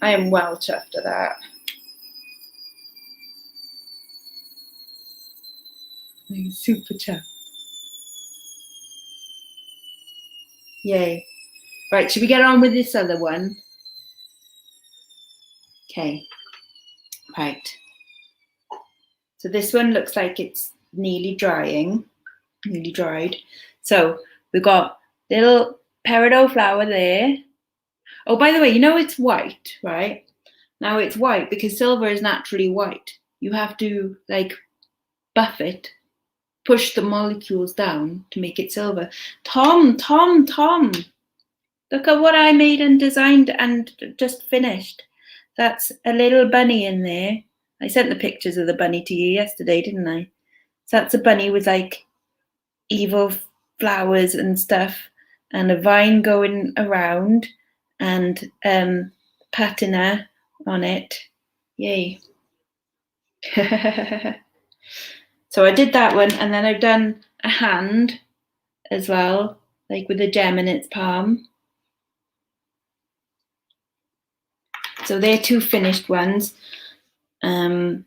A: I am well chuffed at that. I'm super chuffed. Yay. Right, should we get on with this other one? Okay. Right. So this one looks like it's nearly drying. Nearly dried. So we've got little peridot flower there. Oh, by the way, you know it's white, right? Now it's white because silver is naturally white. You have to like buff it, push the molecules down to make it silver. Tom, look at what I made and designed and just finished. That's a little bunny in there. I sent the pictures of the bunny to you yesterday, didn't I? So that's a bunny with like evil flowers and stuff and a vine going around and patina on it. Yay. So I did that one, and then I've done a hand as well, like with a gem in its palm. So they're two finished ones. And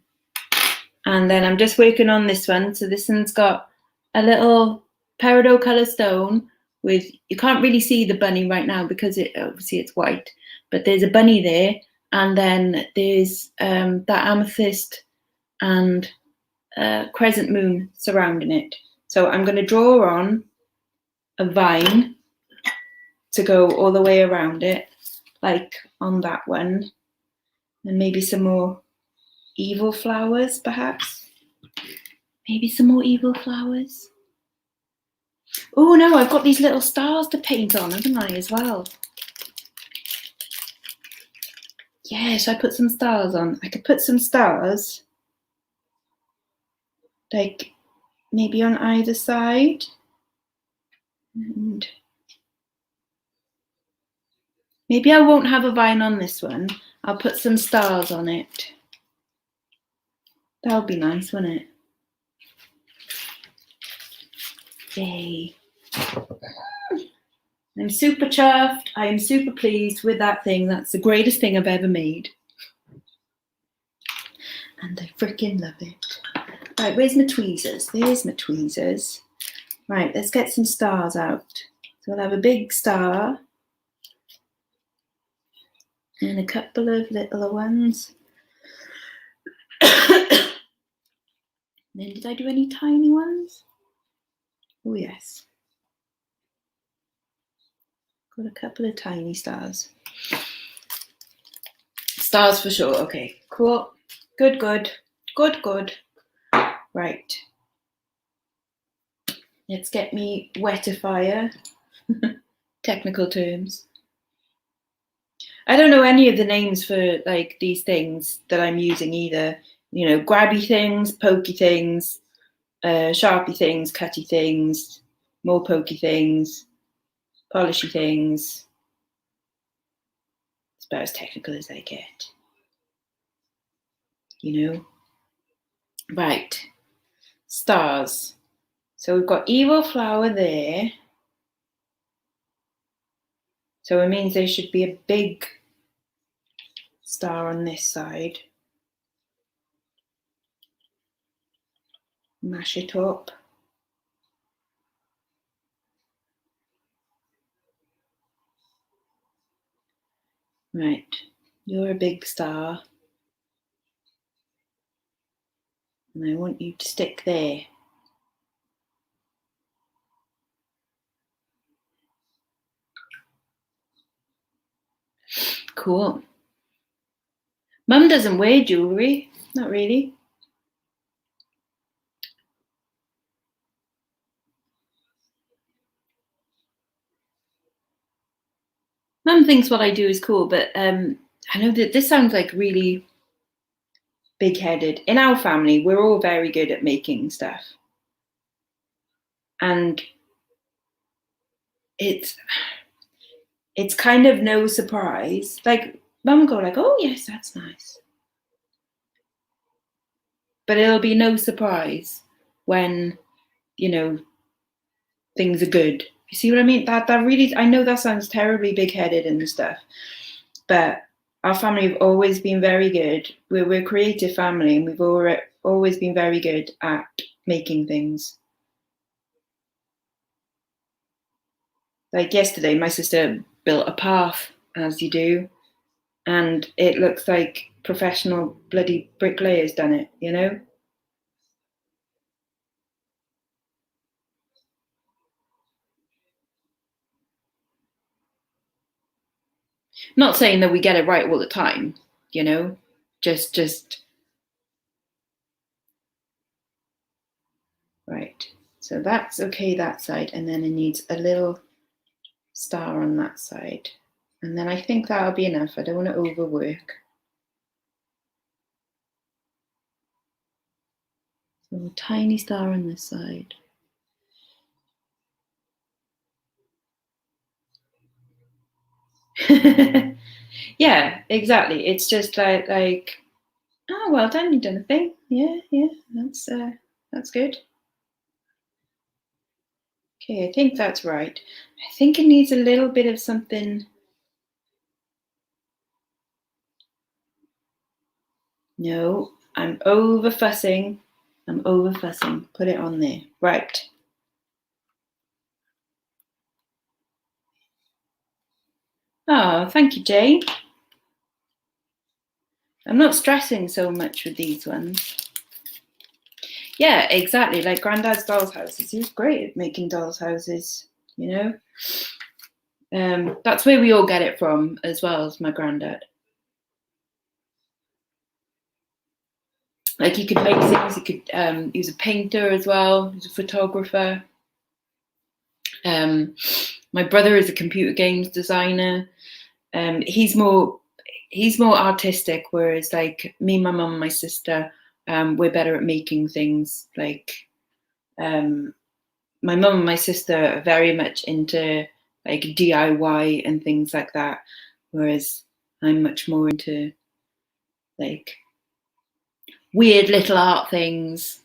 A: then I'm just working on this one. So this one's got a little peridot colour stone with, you can't really see the bunny right now because obviously it's white, but there's a bunny there, and then there's that amethyst and crescent moon surrounding it. So I'm going to draw on a vine to go all the way around it, like on that one, and maybe some more evil flowers, perhaps. Maybe some more evil flowers. Oh no, I've got these little stars to paint on, haven't I, as well? Yeah, should I put some stars on? I could put some stars, like maybe on either side. And maybe I won't have a vine on this one. I'll put some stars on it. That would be nice, wouldn't it? Yay. I'm super chuffed. I am super pleased with that thing. That's the greatest thing I've ever made. And I freaking love it. Right, where's my tweezers? There's my tweezers. Right, let's get some stars out. So we'll have a big star. And a couple of littler ones. Then did I do any tiny ones? Oh yes. Got a couple of tiny stars. Stars for sure. Okay, cool. Good, good. Good, good. Right. Let's get me wetifier. Technical terms. I don't know any of the names for like these things that I'm using either. You know, grabby things, pokey things, sharpy things, cutty things, more pokey things, polishy things. It's about as technical as they get. You know? Right. Stars. So we've got evil flower there. So it means there should be a big star on this side. Mash it up. Right, you're a big star. And I want you to stick there. Cool. Mum doesn't wear jewellery, not really. Mum thinks what I do is cool, but I know that this sounds like really big-headed. In our family, we're all very good at making stuff. And it's kind of no surprise. Like, Mum will go like, oh yes, that's nice. But it'll be no surprise when, you know, things are good. You see what I mean? That really, I know that sounds terribly big-headed and stuff, but our family have always been very good. We're a creative family, and we've always been very good at making things. Like yesterday, my sister built a path, as you do, and it looks like professional bloody bricklayers done it, you know? Not saying that we get it right all the time, you know? Just right. So that's okay, that side, and then it needs a little star on that side. And then I think that'll be enough. I don't want to overwork. So a tiny star on this side. Yeah, exactly. It's just like, oh, well done, you've done a thing. Yeah, that's good. Okay, I think that's right. I think it needs a little bit of something. No, I'm over fussing. I'm over fussing. Put it on there. Right. Oh, thank you, Jane. I'm not stressing so much with these ones. Yeah, exactly. Like Granddad's doll's houses. He was great at making doll's houses, you know. That's where we all get it from, as well as my granddad. Like he could make things. He was a painter as well. He was a photographer. My brother is a computer games designer. He's more artistic, whereas like me, my mum, and my sister, we're better at making things. Like my mum and my sister are very much into like DIY and things like that, whereas I'm much more into like weird little art things.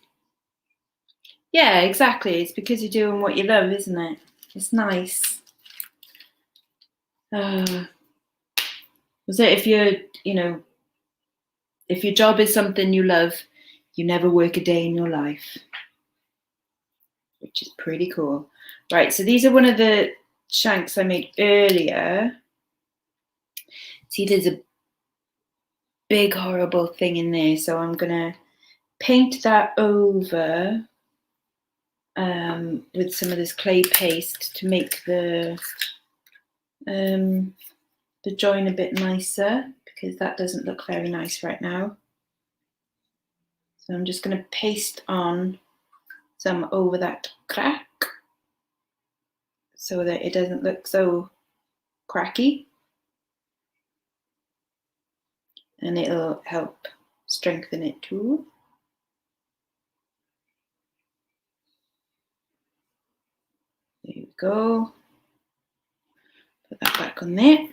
A: Yeah, exactly. It's because you're doing what you love, isn't it? It's nice. So if you're, if your job is something you love, you never work a day in your life, which is pretty cool. Right, so these are one of the shanks I made earlier. See, there's a big horrible thing in there, so I'm gonna paint that over with some of this clay paste to make the join a bit nicer, because that doesn't look very nice right now. So I'm just going to paste on some over that crack so that it doesn't look so cracky, and it'll help strengthen it too. There we go. Put that back on there.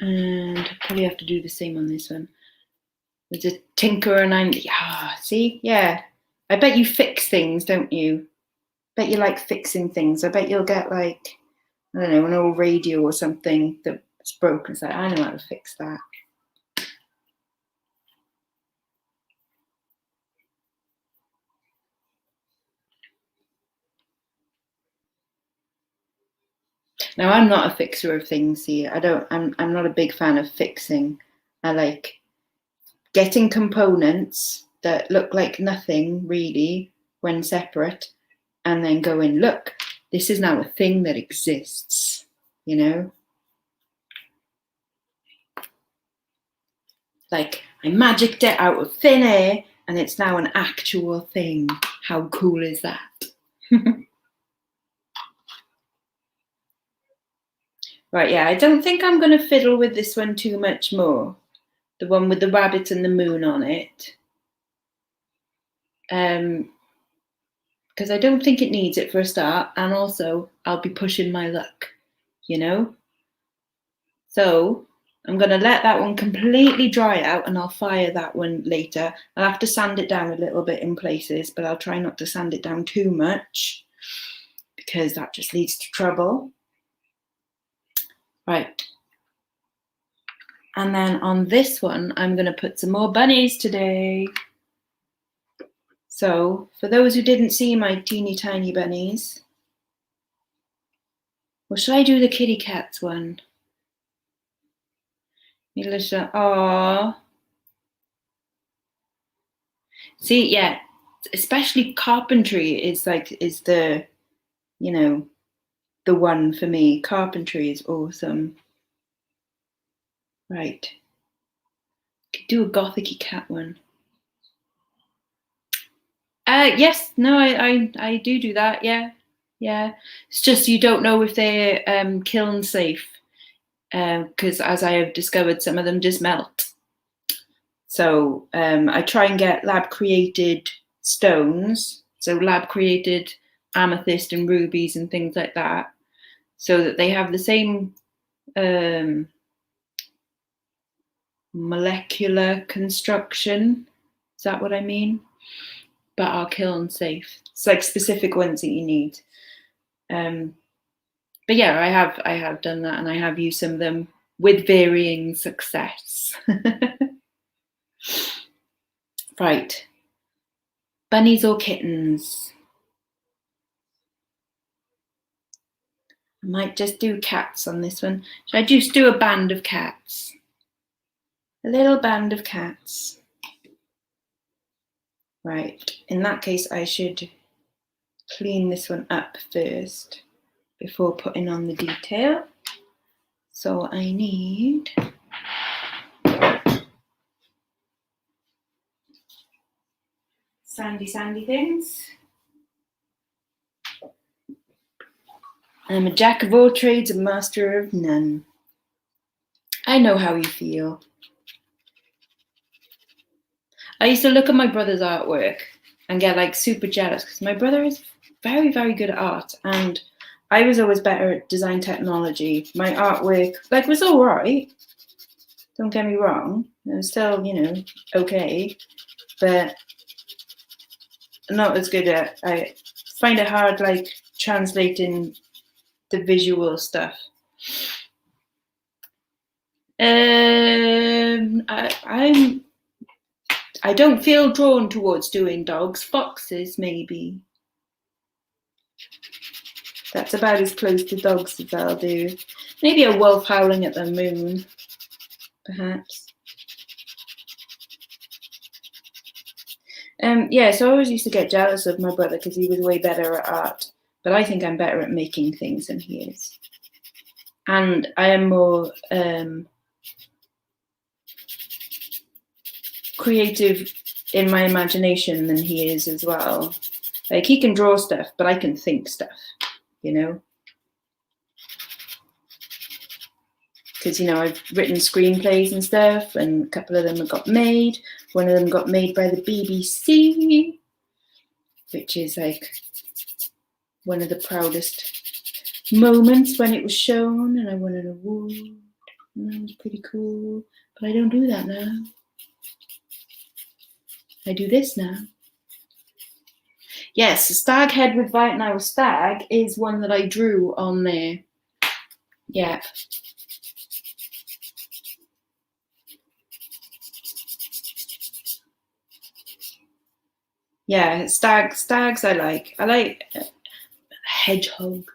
A: And probably have to do the same on this one. There's a tinker and I'm, see, yeah. I bet you fix things, don't you? Bet you like fixing things. I bet you'll get like, I don't know, an old radio or something that's broken. It's like, I know how to fix that. Now, I'm not a fixer of things here. I'm not a big fan of fixing. I like getting components that look like nothing really when separate, and then going, look, this is now a thing that exists, you know? Like, I magicked it out of thin air and it's now an actual thing. How cool is that? Right, yeah, I don't think I'm going to fiddle with this one too much more. The one with the rabbit and the moon on it. Because I don't think it needs it for a start, and also I'll be pushing my luck, you know? So I'm going to let that one completely dry out and I'll fire that one later. I'll have to sand it down a little bit in places, but I'll try not to sand it down too much because that just leads to trouble. Right. And then on this one, I'm going to put some more bunnies today. So for those who didn't see my teeny tiny bunnies, or should I do the kitty cats one? Aww. See, yeah, especially carpentry is the, you know, the one for me. Carpentry is awesome. Right. Could do a gothic-y cat one. Yes, no, I do that, yeah. Yeah. It's just you don't know if they're kiln safe. Because as I have discovered, some of them just melt. So I try and get lab created stones, so lab created amethyst and rubies and things like that, so that they have the same molecular construction. Is that what I mean? But are kiln safe. It's like specific ones that you need. But yeah, I have done that, and I have used some of them with varying success. Right. Bunnies or kittens? I might just do cats on this one. Should I just do a band of cats? A little band of cats. Right. In that case, I should clean this one up first before putting on the detail. So I need sandy things. I'm a jack of all trades, a master of none. I know how you feel. I used to look at my brother's artwork and get like super jealous because my brother is very, very good at art, and I was always better at design technology. My artwork like was all right. Don't get me wrong. It was still, you know, okay, but not as good at. I find it hard like translating the visual stuff. I don't feel drawn towards doing dogs. Foxes, maybe. That's about as close to dogs as I'll do. Maybe a wolf howling at the moon, perhaps. Yeah, so I always used to get jealous of my brother because he was way better at art, but I think I'm better at making things than he is. And I am more creative in my imagination than he is as well. Like, he can draw stuff, but I can think stuff, you know? Because, you know, I've written screenplays and stuff, and a couple of them have got made. One of them got made by the BBC, which is like one of the proudest moments when it was shown, and I won an award, and that was pretty cool. But I don't do that now. I do this now. Yes, Stag Head with Violet Now Stag is one that I drew on there. Yeah. Yeah, stags I like. I like hedgehog.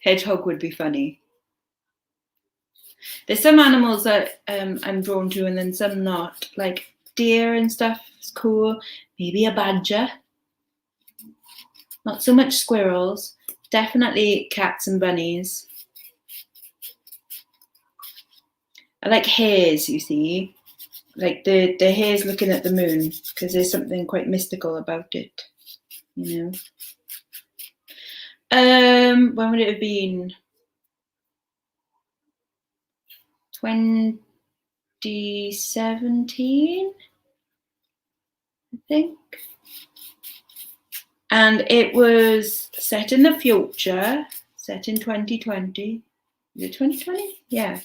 A: Hedgehog would be funny. There's some animals that I'm drawn to, and then some not. Like deer and stuff is cool. Maybe a badger. Not so much squirrels. Definitely cats and bunnies. I like hares, you see. Like the hares looking at the moon, because there's something quite mystical about it, you know. When would it have been? 2017, I think. And it was set in the future, set in 2020. Is it 2020? Yeah.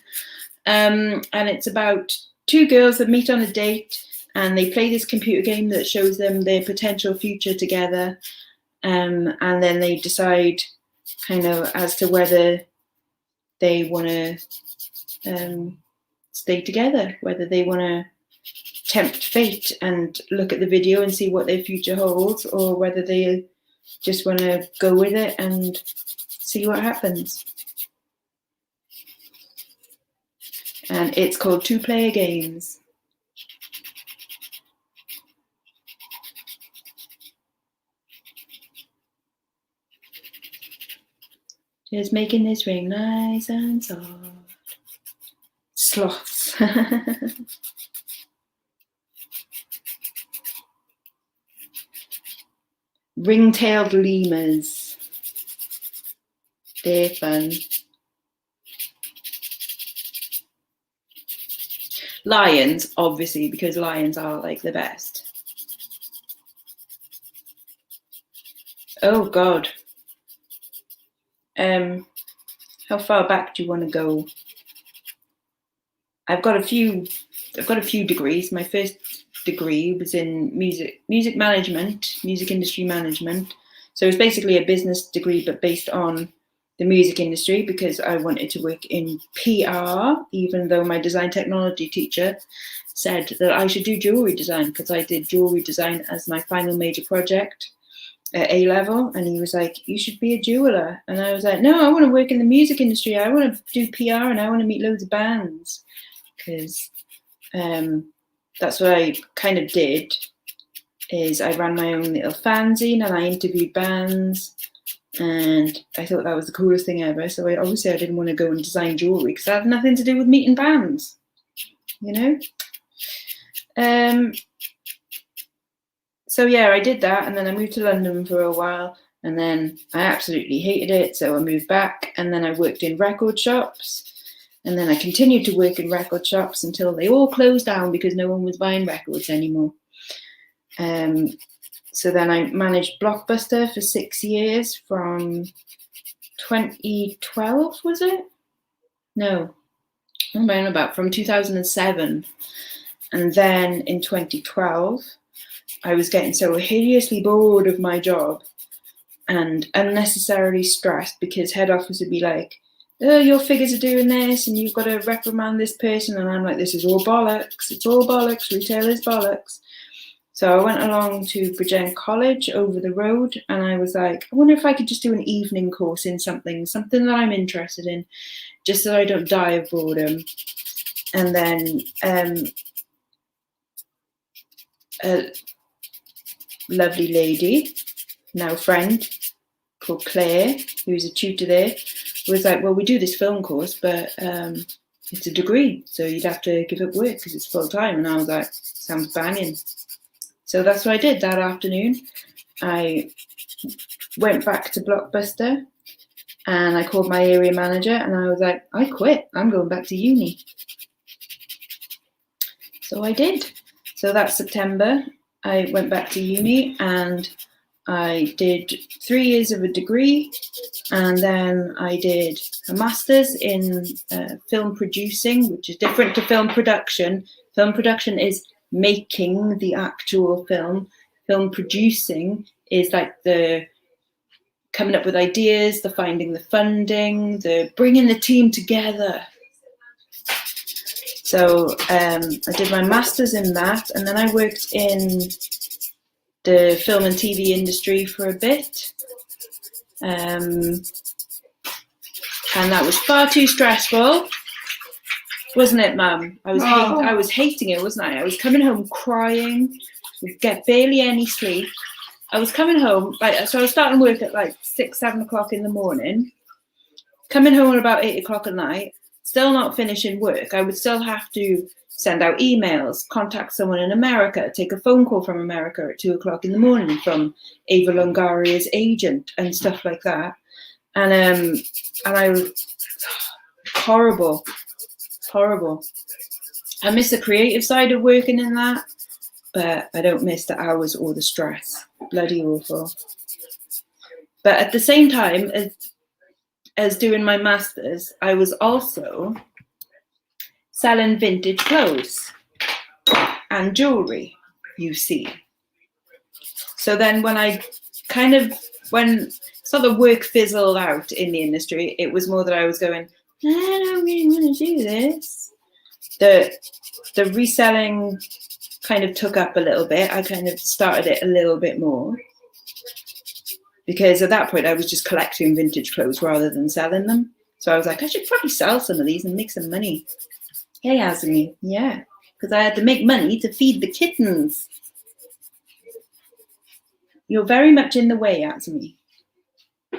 A: And it's about two girls that meet on a date, and they play this computer game that shows them their potential future together. And then they decide kind of as to whether they want to stay together, whether they want to tempt fate and look at the video and see what their future holds, or whether they just want to go with it and see what happens. And it's called Two Player Games. Just making this ring nice and soft. Sloths. Ring-tailed lemurs. They're fun. Lions, obviously, because lions are like the best. Oh God. How far back do you want to go? I've got a few degrees. My first degree was in music management, music industry management. So it's basically a business degree, but based on the music industry, because I wanted to work in PR, even though my design technology teacher said that I should do jewellery design, because I did jewellery design as my final major project at A-level, and he was like, you should be a jeweller. And I was like, no, I want to work in the music industry. I want to do PR, and I want to meet loads of bands, because that's what I kind of did. Is I ran my own little fanzine and I interviewed bands, and I thought that was the coolest thing ever. So obviously I didn't want to go and design jewellery, because that had nothing to do with meeting bands, you know. So yeah, I did that, and then I moved to London for a while, and then I absolutely hated it, so I moved back, and then I worked in record shops, And then I continued to work in record shops until they all closed down because no one was buying records anymore. So then I managed Blockbuster for 6 years from 2012, was it? No, I'm on about from 2007. And then in 2012, I was getting so hideously bored of my job and unnecessarily stressed because head office would be like, oh, your figures are doing this and you've got to reprimand this person. And I'm like, this is all bollocks. It's all bollocks. Retail is bollocks. So I went along to Bridgend College over the road and I was like, I wonder if I could just do an evening course in something that I'm interested in, just so I don't die of boredom. And then a lovely lady, now friend, called Claire, who's a tutor there, was like, well, we do this film course, but it's a degree, so you'd have to give up work because it's full time. And I was like, sounds banging. So that's what I did that afternoon. I went back to Blockbuster and I called my area manager and I was like, I quit, I'm going back to uni. So I did. So that September, I went back to uni and I did 3 years of a degree, and then I did a master's in film producing, which is different to film production. Film production is making the actual film. Film producing is like the coming up with ideas, the finding the funding, the bringing the team together. So I did my master's in that, and then I worked in the film and TV industry for a bit. And that was far too stressful, wasn't it, Mum? I was hating it, wasn't I? I was coming home crying, would get barely any sleep. I was coming home, so I was starting work at like 6, 7 o'clock in the morning, coming home at about 8 o'clock at night, still not finishing work. I would still have to send out emails, contact someone in America, take a phone call from America at 2 o'clock in the morning from Ava Longaria's agent and stuff like that. And I was horrible. I miss the creative side of working in that, but I don't miss the hours or the stress. Bloody awful. But at the same time as doing my master's, I was also selling vintage clothes and jewellery, you see. So then when sort of work fizzled out in the industry, it was more that I was going, I don't really want to do this. The reselling kind of took up a little bit. I kind of started it a little bit more because at that point I was just collecting vintage clothes rather than selling them. So I was like, I should probably sell some of these and make some money. Hey, Azmi, yeah, because I had to make money to feed the kittens. You're very much in the way, Azmi.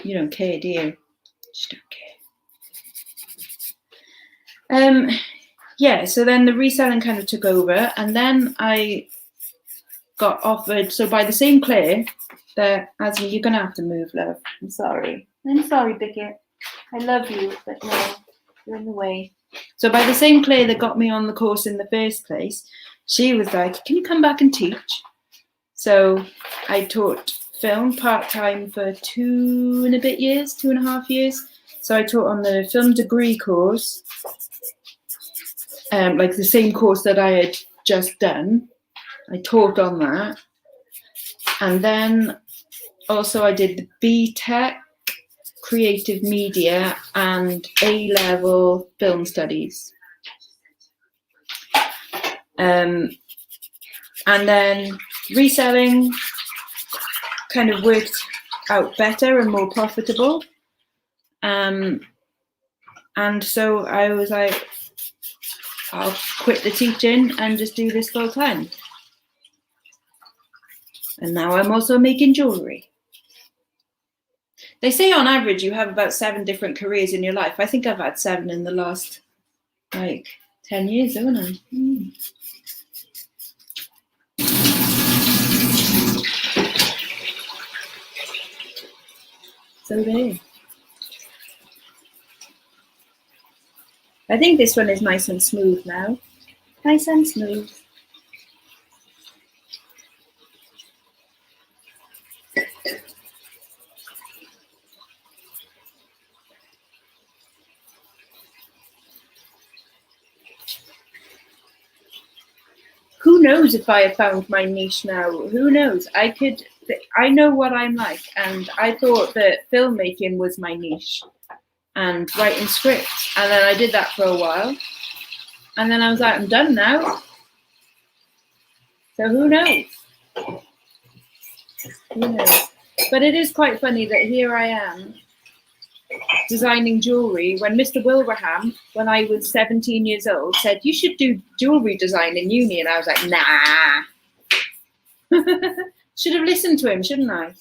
A: You don't care, do you? Just don't care. Yeah, so then the reselling kind of took over, and then I got offered, so by the same Claire, that Azmi, you're going to have to move, love. I'm sorry, Bickett. I love you, but no, you're in the way. So by the same Claire that got me on the course in the first place, she was like, can you come back and teach? So I taught film part-time for 2.5 years. So I taught on the film degree course, like the same course that I had just done. I taught on that. And then also I did the BTEC, Creative Media, and A-level Film Studies. And then reselling kind of worked out better and more profitable. And so I was like, I'll quit the teaching and just do this full time. And now I'm also making jewellery. They say on average you have about 7 different careers in your life. I think I've had 7 in the last 10 years, haven't I? So there. I think this one is nice and smooth now. Nice and smooth. Who knows if I have found my niche now? Who knows? I know what I'm like, and I thought that filmmaking was my niche and writing scripts. And then I did that for a while. And then I was like, I'm done now. So who knows? Who knows? But it is quite funny that here I am designing jewellery when Mr. Wilbraham, when I was 17 years old, said, you should do jewellery design in uni. And I was like, nah. Should have listened to him, shouldn't I?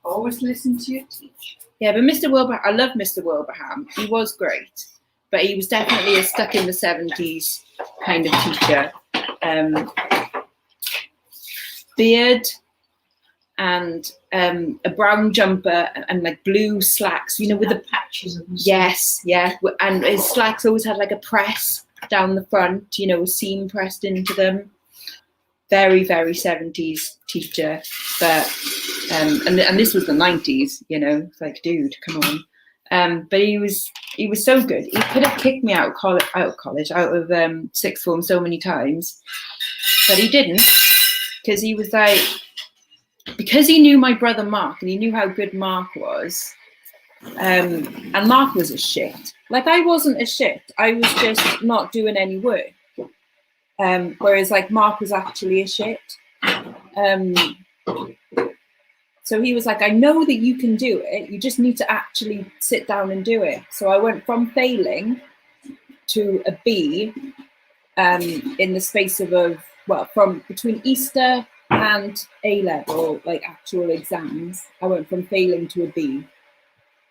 B: Always listen to your teacher.
A: Yeah, but Mr. Wilbraham, I love Mr. Wilbraham. He was great, but he was definitely a stuck in the 70s kind of teacher. Beard and a brown jumper and like blue slacks, you know, with the
B: patches of them.
A: Yes, yeah. And his slacks always had like a press down the front, you know, a seam pressed into them. Very, very 70s teacher, but and this was the 90s, you know. It's like, dude, come on. But he was so good. He could have kicked me out of sixth form so many times, but he didn't, because he was like, because he knew my brother Mark and he knew how good Mark was. And Mark was a shit. Like, I wasn't a shit. I was just not doing any work. Whereas like Mark was actually a shit. So he was like, I know that you can do it. You just need to actually sit down and do it. So I went from failing to a B in the space of from between Easter and A-level, like actual exams. I went from failing to a B.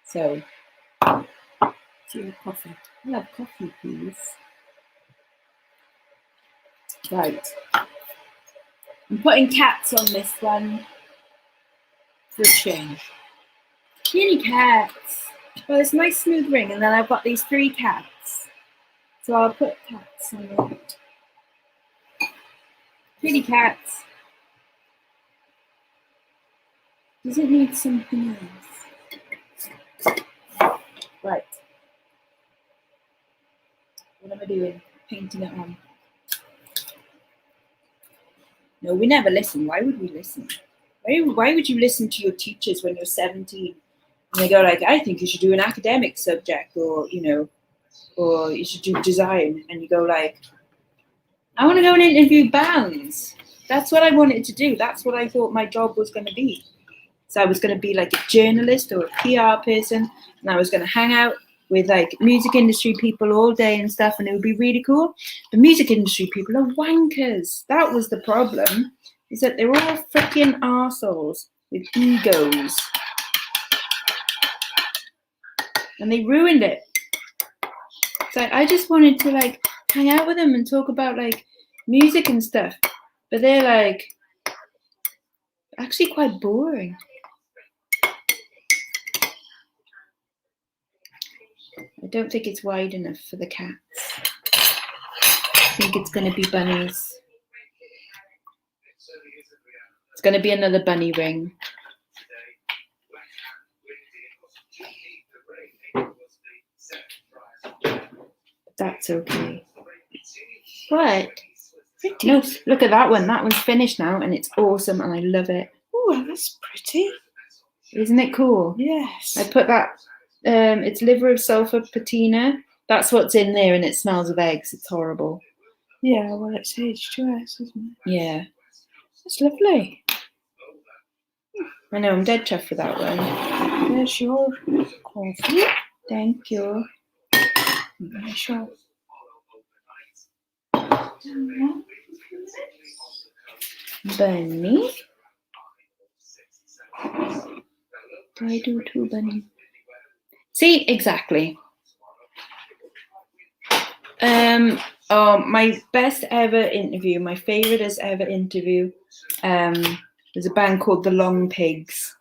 A: So, do you have coffee? I'll have coffee, please. Right. I'm putting cats on this one for a change. Kitty cats. Well, it's a nice smooth ring, and then I've got these 3 cats. So I'll put cats on it. Kitty cats. Does it need something else? Right. What am I doing? Painting it on. No, we never listen. Why would we listen? Why would you listen to your teachers when you're 17 and they go like, I think you should do an academic subject, or, you know, or you should do design, and you go like, I want to go and interview bands. That's what I wanted to do. That's what I thought my job was going to be. So I was going to be like a journalist or a PR person, and I was going to hang out with like music industry people all day and stuff, and it would be really cool. The music industry people are wankers. That was the problem, is that they're all freaking arseholes with egos. And they ruined it. So I just wanted to like hang out with them and talk about like music and stuff. But they're like actually quite boring. I don't think it's wide enough for the cats. I think it's going to be bunnies. It's going to be another bunny ring. That's okay. What? Pretty. No, look at that one. That one's finished now, and it's awesome, and I love it.
B: Oh, that's pretty.
A: Isn't it cool?
B: Yes.
A: I put that. It's liver of sulfur patina. That's what's in there, and it smells of eggs. It's horrible.
B: Yeah, well, it's H2S, isn't it?
A: Yeah.
B: That's lovely.
A: I know, I'm dead chuffed for that one.
B: There's your coffee.
A: Thank you.
B: There's your...
A: Bunny. Do I do 2 bunnies? See, exactly. My best ever interview, my favourite ever interview, was a band called the Long Pigs.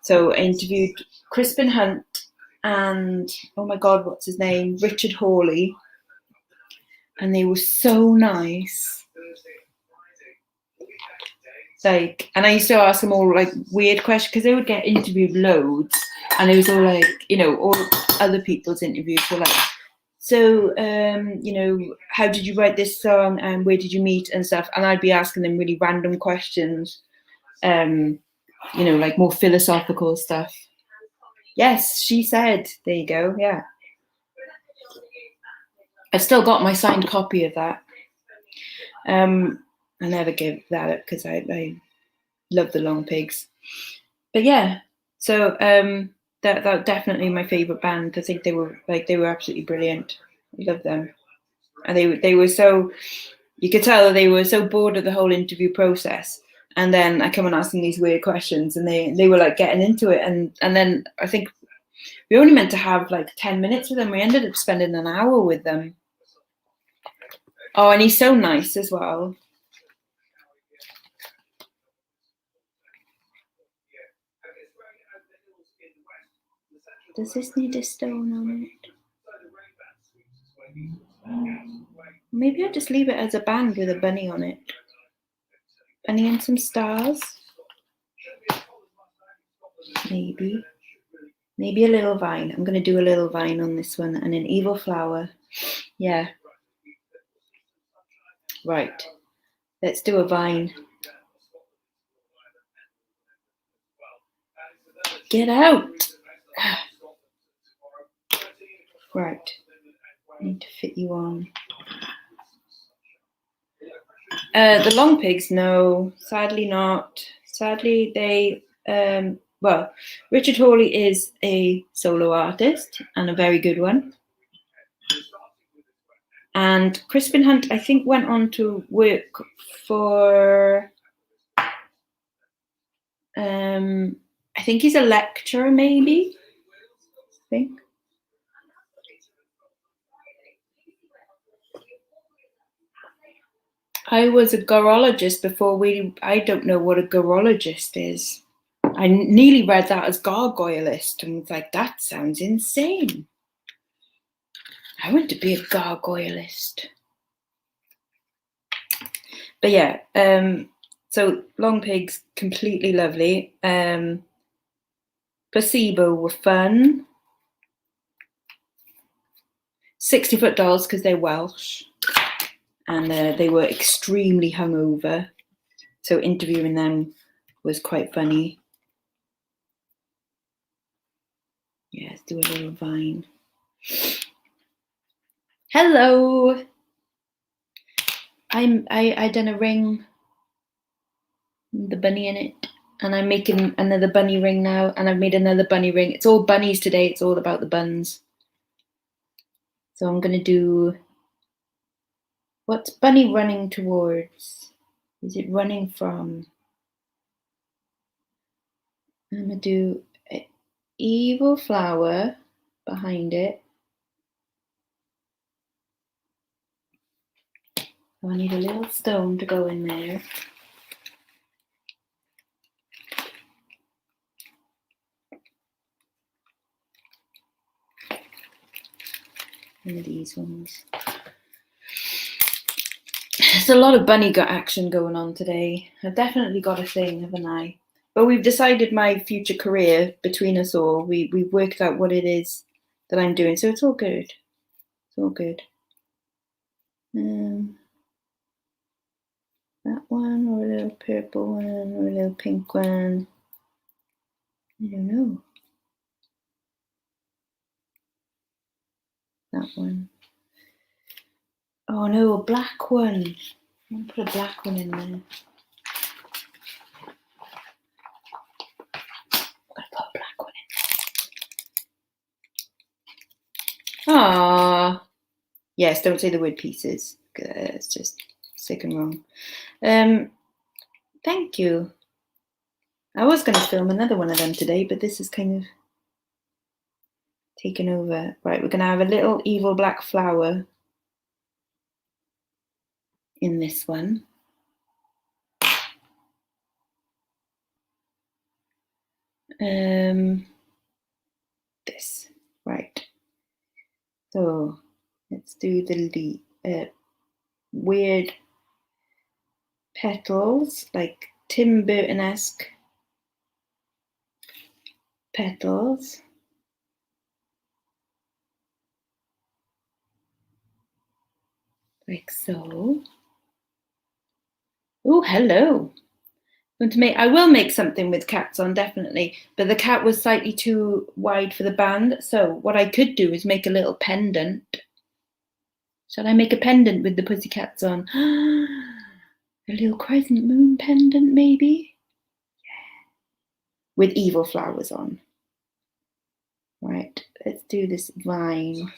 A: So I interviewed Crispin Hunt and oh my God, what's his name? Richard Hawley. And they were so nice. Like, and I used to ask them all like weird questions because they would get interviewed loads, and it was all like, you know, all other people's interviews were like, so you know, how did you write this song and where did you meet and stuff, and I'd be asking them really random questions, you know, like more philosophical stuff. Yes, she said. There you go. Yeah, I've still got my signed copy of that. I never gave that up because I love the Long Pigs. But yeah, so that definitely my favorite band. I think they were absolutely brilliant. I love them, and they were so, you could tell they were so bored of the whole interview process. And then I come and ask them these weird questions, and they were like getting into it. And then I think we only meant to have like 10 minutes with them. We ended up spending an hour with them. Oh, and he's so nice as well. Does this need a stone on it? Maybe I'll just leave it as a band with a bunny on it. Bunny and some stars. Maybe a little vine. I'm going to do a little vine on this one, and an evil flower. Yeah. Right. Let's do a vine. Get out. Right. I need to fit you on. The Long Pigs, no, sadly not. Sadly, they, well, Richard Hawley is a solo artist and a very good one. And Crispin Hunt, I think, went on to work for, I think he's a lecturer, maybe. I think. I was a garologist before I don't know what a garologist is. I nearly read that as gargoylist and was like, that sounds insane. I want to be a gargoylist. But yeah, so Long Pigs, completely lovely. Placebo were fun. 60-foot dolls because they're Welsh. And they were extremely hungover. So interviewing them was quite funny. Yeah, let's do a little vine. Hello. I done a ring, the bunny in it, and I'm making another bunny ring now, and I've made another bunny ring. It's all bunnies today. It's all about the buns. So I'm gonna do, what's bunny running towards? Is it running from? I'm gonna do an evil flower behind it. Oh, I need a little stone to go in there. One of these ones. There's a lot of bunny gut action going on today. I've definitely got a thing, haven't I? But we've decided my future career between us all. We've worked out what it is that I'm doing, so it's all good. It's all good. That one, or a little purple one, or a little pink one. I don't know. That one. Oh no, a black one. I'm gonna put a black one in there. I'm gonna put a black one in there. Ah, yes. Don't say the word pieces. It's just sick and wrong. Thank you. I was going to film another one of them today, but this is kind of taken over. Right, we're going to have a little evil black flower in this one. This. So let's do the weird petals, like Tim Burton-esque petals. Like so. Oh, hello. I will make something with cats on, definitely, but the cat was slightly too wide for the band, so what I could do is make a little pendant. Shall I make a pendant with the pussycats on? A little crescent moon pendant, maybe? Yeah. With evil flowers on. Right, let's do this vine.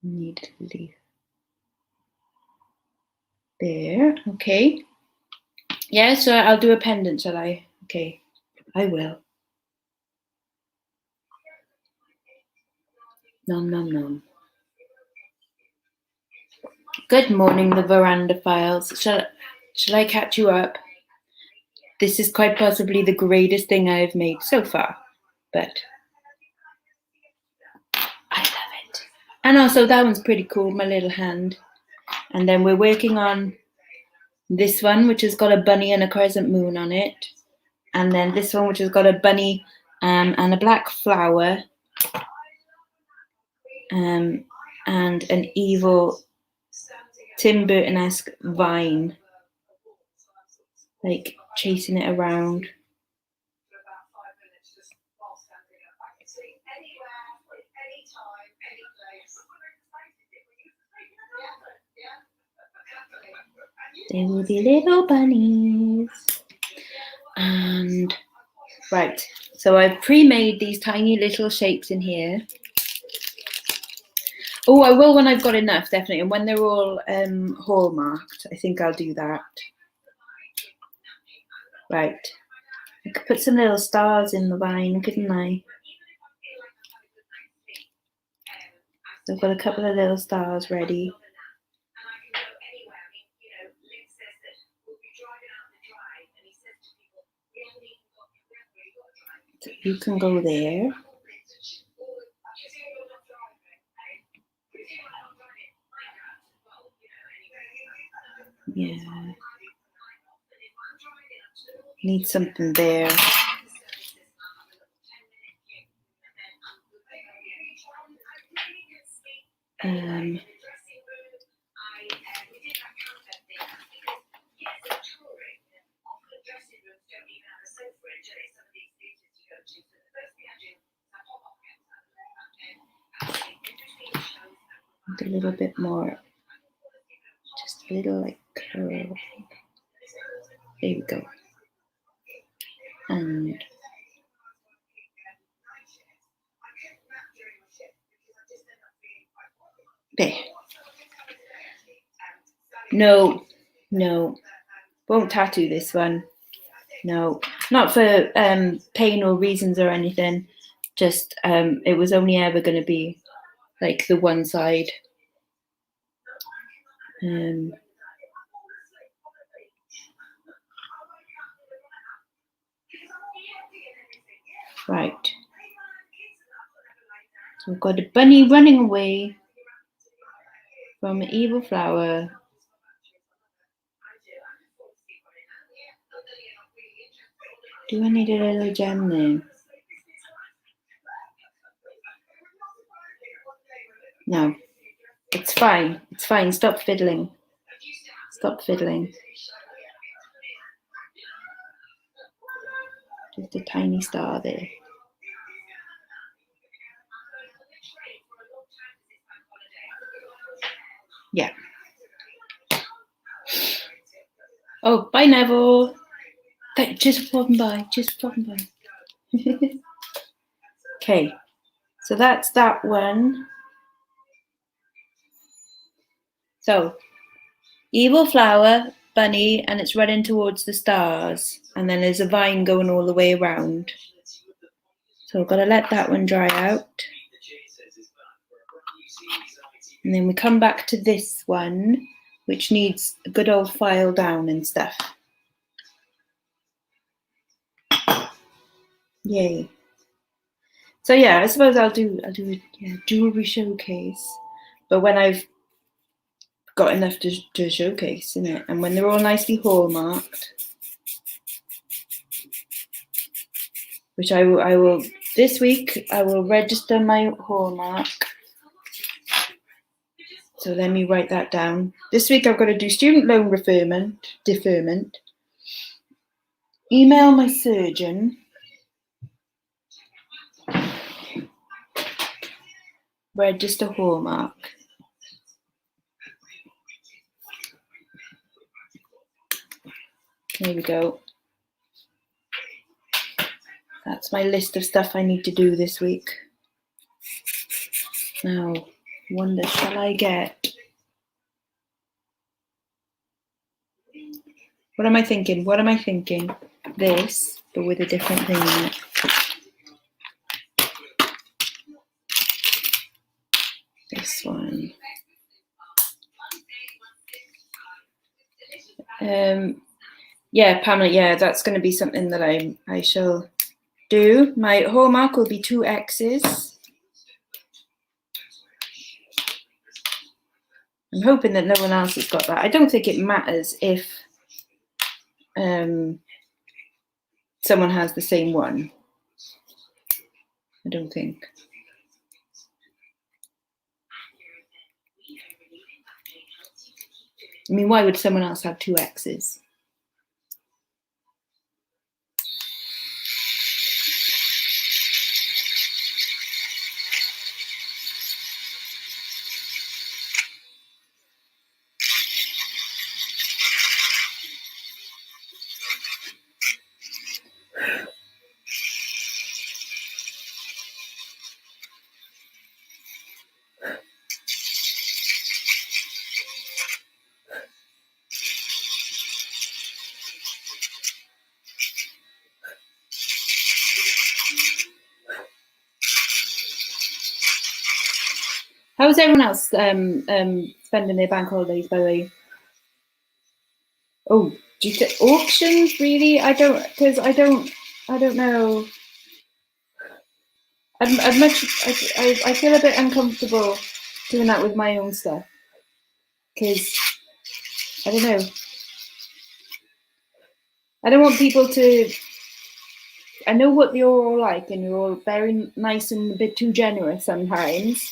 A: Need a leaf. There, okay. Yeah, so I'll do a pendant, shall I? Okay, I will. Nom nom nom. Good morning, the veranda files. Shall I catch you up? This is quite possibly the greatest thing I've made so far, but I love it. And also that one's pretty cool, my little hand. And then we're working on this one, which has got a bunny and a crescent moon on it. And then this one, which has got a bunny and a black flower and an evil Tim Burton-esque vine, like chasing it around. There will be little bunnies. And right, so I've pre-made these tiny little shapes in here. Oh, I will when I've got enough, definitely. And when they're all hallmarked, I think I'll do that. Right, I could put some little stars in the vine, couldn't I? So I've got a couple of little stars ready. So you can go there. Yeah. Need something there. A little bit more, just a little like curl. There we go. And there. No, won't tattoo this one. No, not for pain or reasons or anything. Just it was only ever going to be like the one side. Right. So we've got a bunny running away from an evil flower. Do I need a little gem there? No, it's fine. It's fine. Stop fiddling. Stop fiddling. Just a tiny star there. Yeah. Oh, bye, Neville. Just popping by. Just popping by. Okay, so that's that one. So, evil flower, bunny, and it's running towards the stars. And then there's a vine going all the way around. So I've got to let that one dry out. And then we come back to this one, which needs a good old file down and stuff. Yay. So yeah, I suppose I'll do a jewellery showcase, but when I've got enough to showcase, innit? And when they're all nicely hallmarked, which I will this week, I will register my hallmark. So let me write that down. This week I've got to do student loan deferment, email my surgeon, register hallmark. There we go. That's my list of stuff I need to do this week. Now, wonder, shall I get... What am I thinking? This, but with a different thing in it. This one. Yeah, Pamela, yeah, that's going to be something that I shall do. My hallmark will be 2 X's. I'm hoping that no one else has got that. I don't think it matters if someone has the same one. I don't think. I mean, why would someone else have 2 X's? How's everyone else spending their bank holidays, by the way? Oh, do you think auctions really? I don't know. I feel a bit uncomfortable doing that with my own stuff because I don't know. I don't want people to. I know what you're all like, and you're all very nice and a bit too generous sometimes.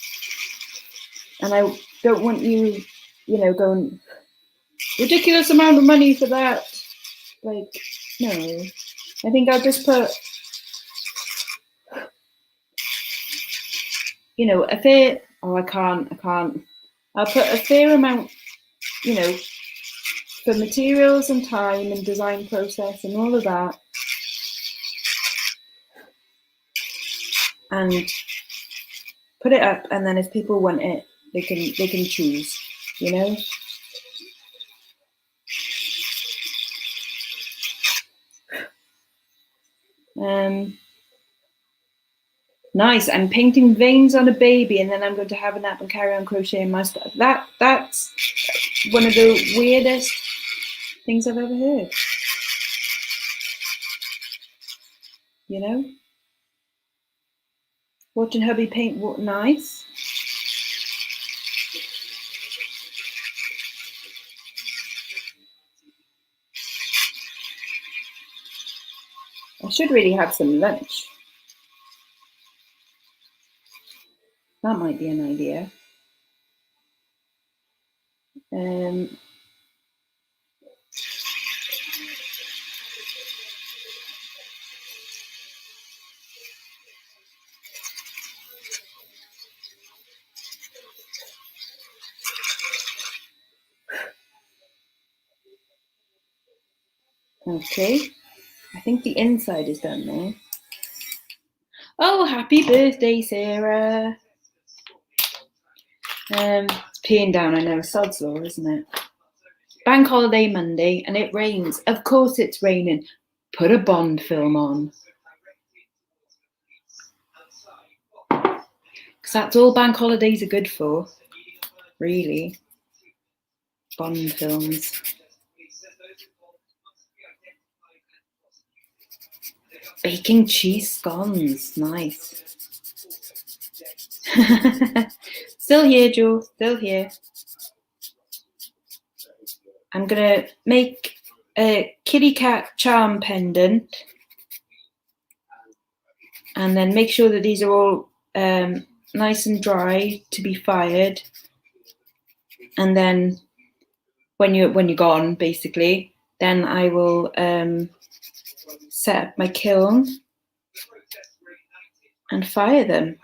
A: And I don't want you, going ridiculous amount of money for that. Like, no. I think I'll just put, a fair. Oh, I can't. I'll put a fair amount, for materials and time and design process and all of that. And put it up, and then if people want it, they can choose, Nice. I'm painting veins on a baby, and then I'm going to have a nap and carry on crocheting my stuff. That's one of the weirdest things I've ever heard. Watching hubby paint, what nice. I should really have some lunch. That might be an idea. Okay, I think the inside is done there. Oh, happy birthday, Sarah. It's peeing down, I know, sod's law, isn't it? Bank holiday Monday, and it rains. Of course it's raining. Put a Bond film on. Because that's all bank holidays are good for, really. Bond films. Baking cheese scones, nice. Still here, Joe, still here. I'm gonna make a kitty cat charm pendant and then make sure that these are all nice and dry to be fired. And then when you're gone, basically, then I will set up my kiln and fire them.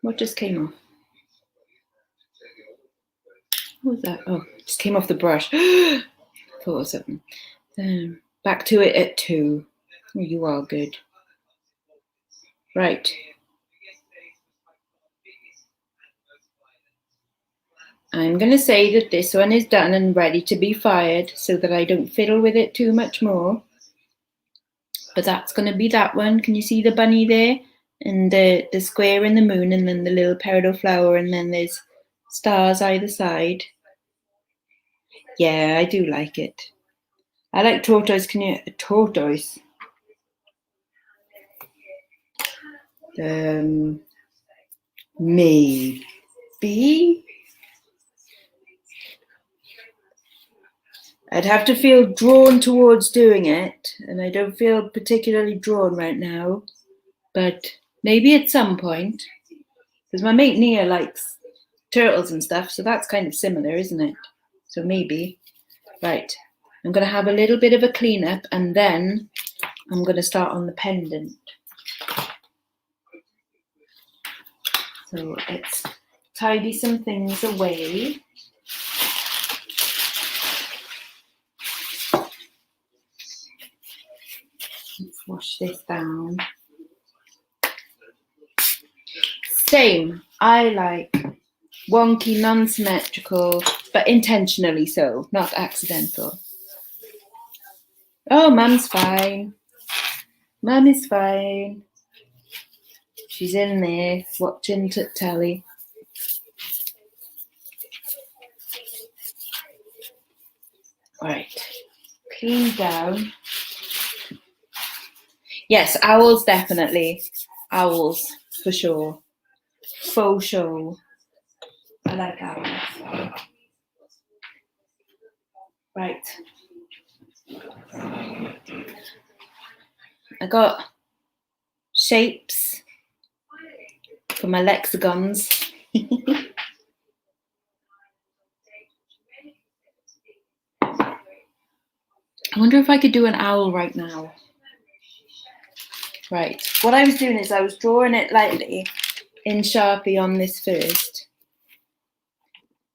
A: What just came off? What was that? Oh, it just came off the brush. Thought it was something. Back to it at 2. Oh, you are good. Right. I'm going to say that this one is done and ready to be fired so that I don't fiddle with it too much more. But that's going to be that one. Can you see the bunny there? And the square in the moon, and then the little peridot flower, and then there's stars either side. Yeah, I do like it. I like tortoise. Can you tortoise? Maybe. I'd have to feel drawn towards doing it, and I don't feel particularly drawn right now. But maybe at some point, because my mate Nia likes turtles and stuff, so that's kind of similar, isn't it? So maybe. Right, I'm going to have a little bit of a clean up, and then I'm going to start on the pendant. So let's tidy some things away. Let's wash this down. Same, I like wonky, non-symmetrical, but intentionally so, not accidental. Oh, Mum's fine. Mum is fine. She's in there watching telly. Right, clean down. Yes, owls definitely. Owls, for sure. Faux show. I like owls. Right. I got shapes for my lexagons. I wonder if I could do an owl right now. Right, what I was doing is I was drawing it lightly in Sharpie on this first.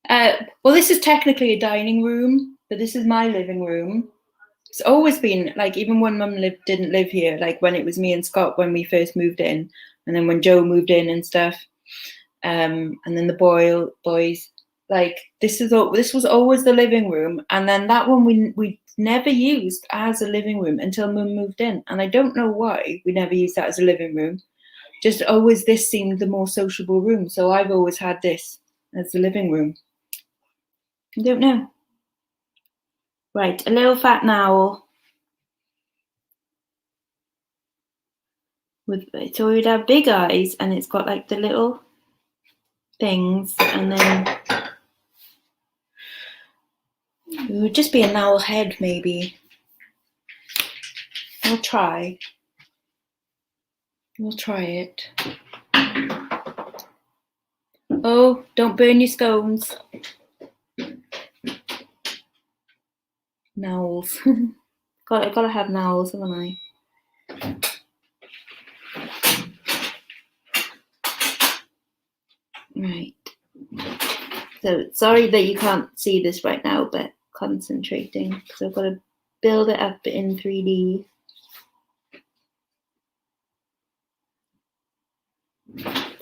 A: Well, this is technically a dining room, but this is my living room. It's always been, like, even when Mum didn't live here, like when it was me and Scott when we first moved in, and then when Joe moved in and stuff, and then the boys, like, this was always the living room, and then that one we never used as a living room until Mum moved in, and I don't know why we never used that as a living room. Just always this seemed the more sociable room, so I've always had this as the living room. I don't know. Right, a little fat owl. So it would have big eyes, and it's got like the little things, and then it would just be an owl head, maybe. We'll try. We'll try it. Oh, don't burn your scones. Nowls. I've got to have nowls, haven't I? Right. So sorry that you can't see this right now, but concentrating because I've got to build it up in 3D.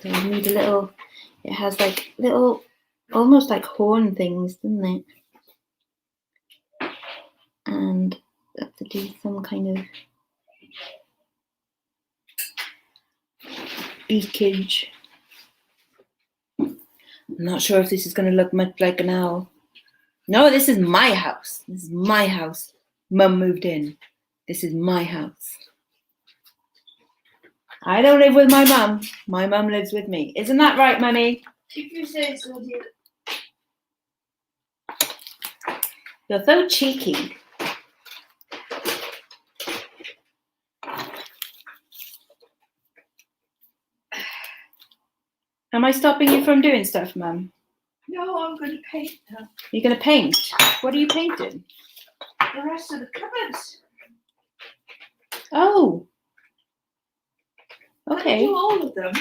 A: So you need a little, it has like little, almost like horn things, doesn't it? And you have to do some kind of beakage. I'm not sure if this is going to look much like an owl. No, this is my house. This is my house. Mum moved in. This is my house. I don't live with my mum. My mum lives with me. Isn't that right, Mummy?
B: If you say so, dear.
A: You're so cheeky. Am I stopping you from doing stuff, Mum?
B: No, I'm going to paint now.
A: You're going to paint? What are you painting?
B: The rest of the cupboards.
A: Oh.
B: I
A: Okay.
B: do all of them.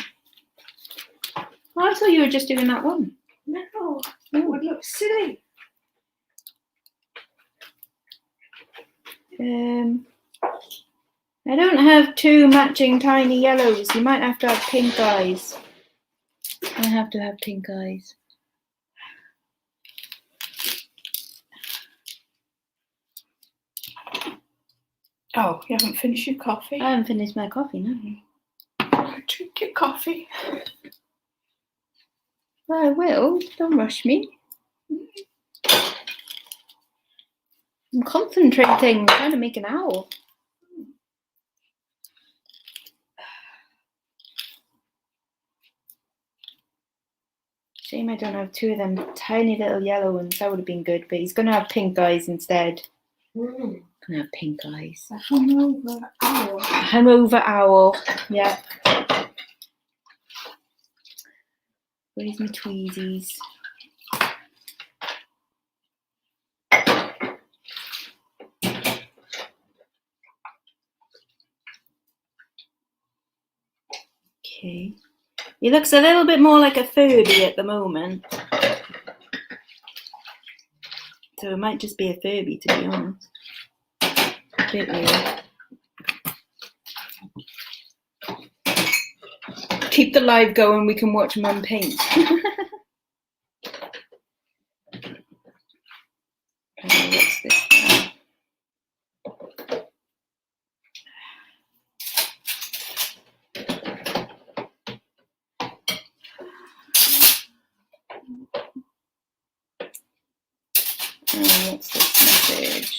A: Oh, I thought you were just doing that one.
B: No, it would look silly.
A: I don't have two matching tiny yellows. You might have to have pink eyes. I have to have pink eyes.
B: Oh, you haven't finished your coffee?
A: I haven't finished my coffee, no.
B: Drink your coffee.
A: Well, I will. Don't rush me. I'm concentrating. I'm trying to make an owl. Shame I don't have two of them tiny little yellow ones. That would have been good, but he's going to have pink eyes instead. Going to have pink eyes.
B: A hungover owl.
A: Hungover owl. Yeah. Where's my tweezies? Okay. He looks a little bit more like a Furby at the moment. So it might just be a Furby, to be honest. A bit weird. Keep the live going, we can watch Mum paint. What's this now? What's this message?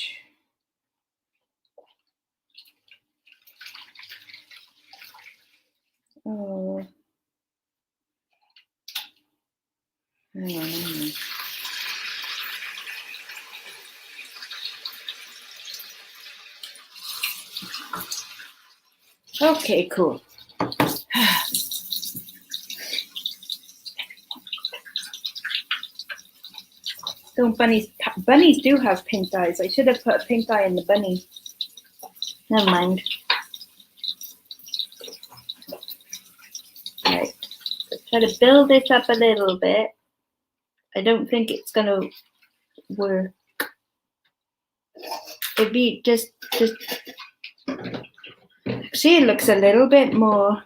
A: Oh. Hang on. Okay, cool. Don't bunnies do have pink eyes. I should have put a pink eye in the bunny. Never mind. Right. Let's try to build it up a little bit. I don't think it's gonna work. It'd be just actually it looks a little bit more.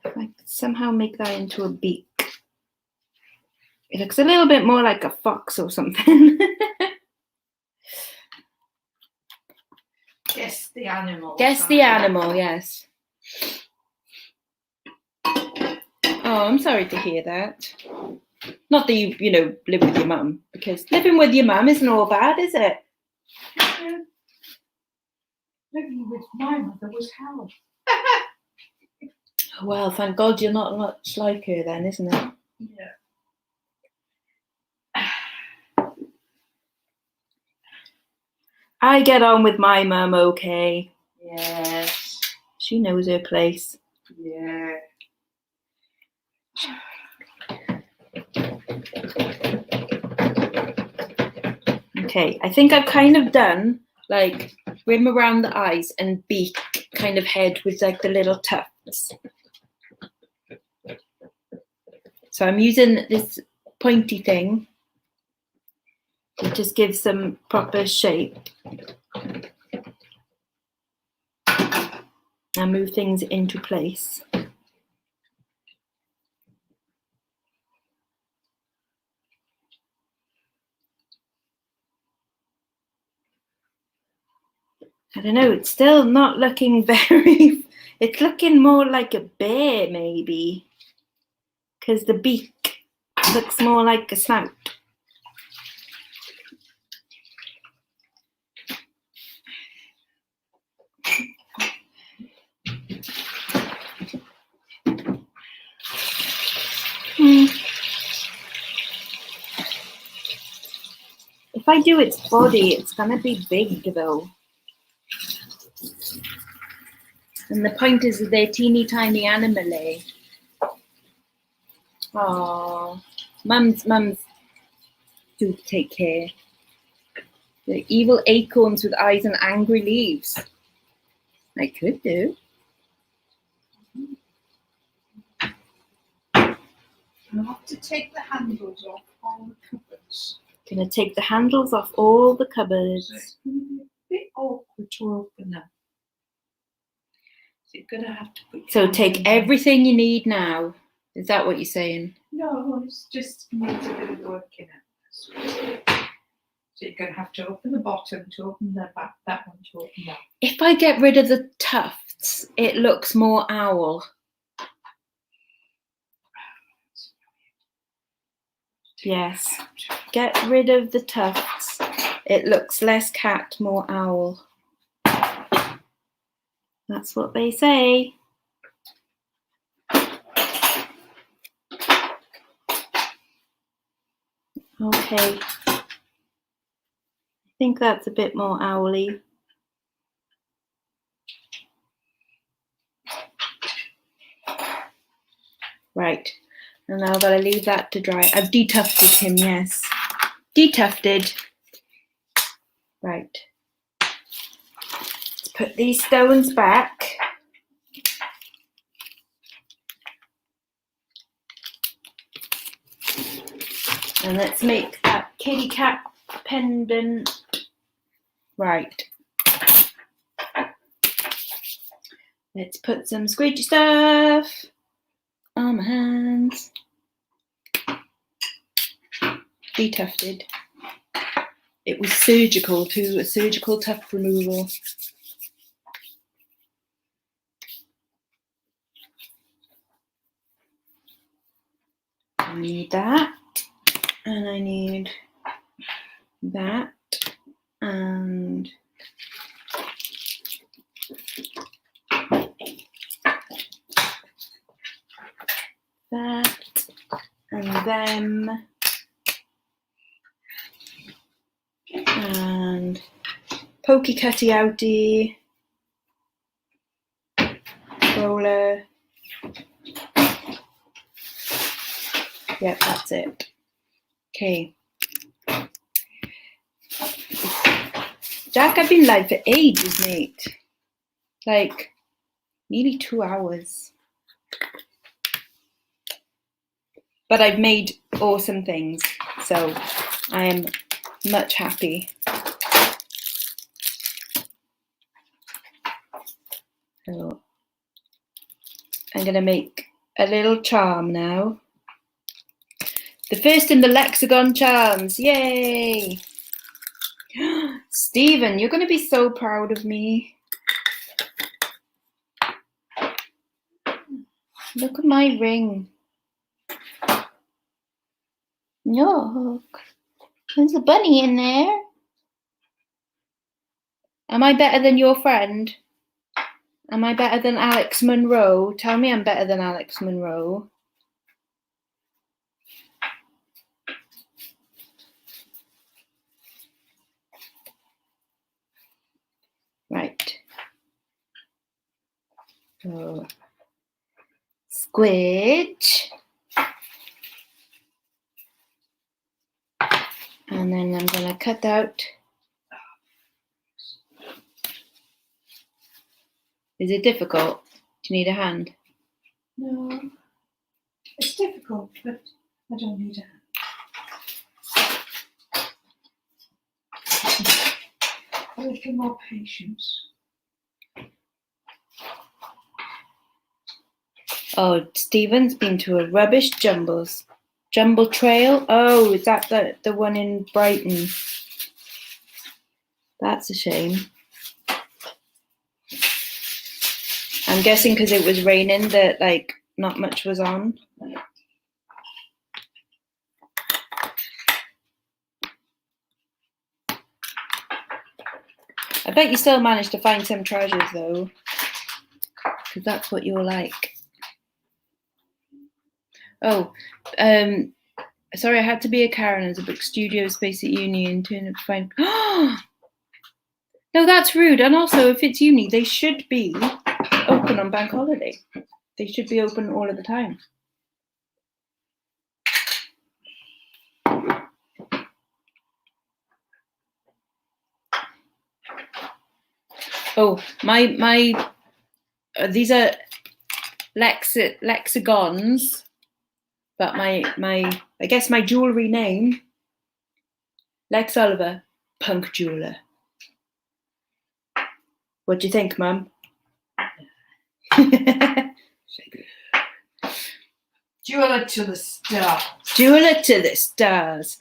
A: If I could somehow make that into a beak. It looks a little bit more like a fox or something.
B: Guess the animal.
A: Guess the animal, yes. Oh, I'm sorry to hear that. Not that you know, live with your mum, because living with your mum isn't all bad, is it?
B: Living with my mother was hell.
A: Well, thank God you're not much like her then, isn't it?
B: Yeah.
A: I get on with my mum okay.
B: Yes.
A: She knows her place.
B: Yeah.
A: Okay, I think I've kind of done like rim around the eyes and beak kind of head with like the little tufts. So I'm using this pointy thing. It just gives some proper shape. And move things into place. I don't know, it's still not looking very, it's looking more like a bear maybe, because the beak looks more like a snout. If I do its body, it's gonna be big though. And the point is that they're teeny tiny animal, eh? Oh, mums, do take care. The evil acorns with eyes and angry leaves. I could do.
B: I'll have to take the handles off all the cupboards.
A: Gonna take the handles off all the cupboards.
B: So it's going to be a bit awkward to open them. So you're going to have to put.
A: So take everything you need now. Is that what you're saying?
B: No, it's just needs a bit of work in it. So you're going to have to open the bottom to open the back, that one to open that.
A: If I get rid of the tufts, it looks more owl. Yes. Get rid of the tufts. It looks less cat, more owl. That's what they say. Okay. I think that's a bit more owly. Right. And now I've got to leave that to dry. I've detufted him, yes. Detufted. Right. Let's put these stones back. And let's make that kitty cat pendant. Right. Let's put some squidgy stuff on my hands. Detufted. It was surgical too, a surgical tuft removal. I need that, and I need that, and that, and them, and pokey cutty outy, roller. Yep, that's it. Okay. Jack, I've been live for ages, mate. Like, nearly 2 hours. But I've made awesome things, so I am much happy. So I'm gonna make a little charm now. The first in the lexagon charms, yay! Stephen, you're gonna be so proud of me. Look at my ring. Look, there's a bunny in there. Am I better than your friend? Am I better than Alex Monroe? Tell me I'm better than Alex Monroe. Right. So, squidge. And then I'm going to cut out. Is it difficult? Do you need a hand?
B: No, it's difficult, but I don't need a hand. A little more patience.
A: Oh, Stephen's been to a rubbish jumble trail. Oh, is that the one in Brighton? That's a shame. I'm guessing because it was raining that like not much was on. I bet you still managed to find some treasures though, because that's what you're like. Oh, sorry, I had to be a Karen as a book studio space at uni and turn up to find. No, that's rude. And also, if it's uni, they should be open on bank holiday. They should be open all of the time. Oh, my these are lexicons, but my I guess my jewellery name, Lex Oliver, punk jeweler. What do you think, Mum?
B: Jeweller to the stars.
A: Jeweller to the stars.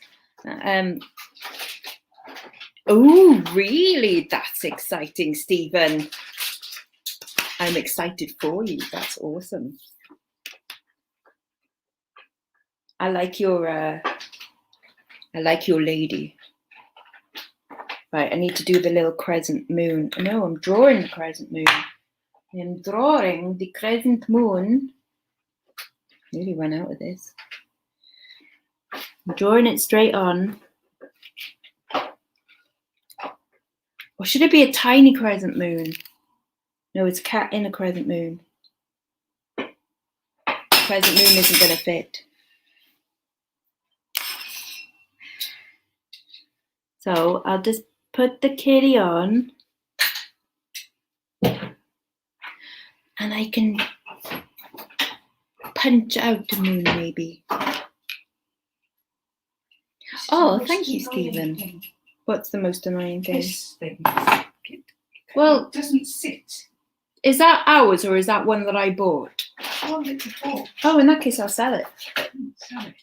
A: Oh, really? That's exciting, Stephen. I'm excited for you. That's awesome. I like your lady. Right, I need to do the little crescent moon. No, I'm drawing the crescent moon. I'm drawing the crescent moon. Nearly run out of this. I'm drawing it straight on. Or should it be a tiny crescent moon? No, it's a cat in a crescent moon. Crescent moon isn't going to fit. So I'll just put the kitty on. And I can punch out the moon maybe. Oh, thank you, Stephen. What's the most annoying thing?
B: This thing.
A: Well,
B: It doesn't sit.
A: Is that ours or is that one that I bought?
B: Oh, it's bought.
A: Oh, in that case, I'll sell it.
B: Sell it.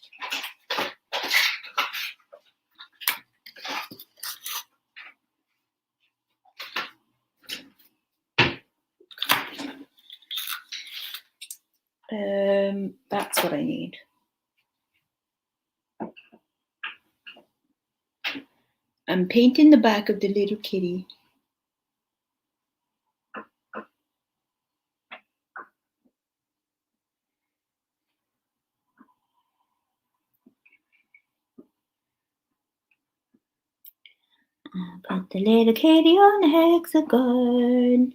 A: That's what I need. I'm painting the back of the little kitty. Put the little kitty on the hexagon.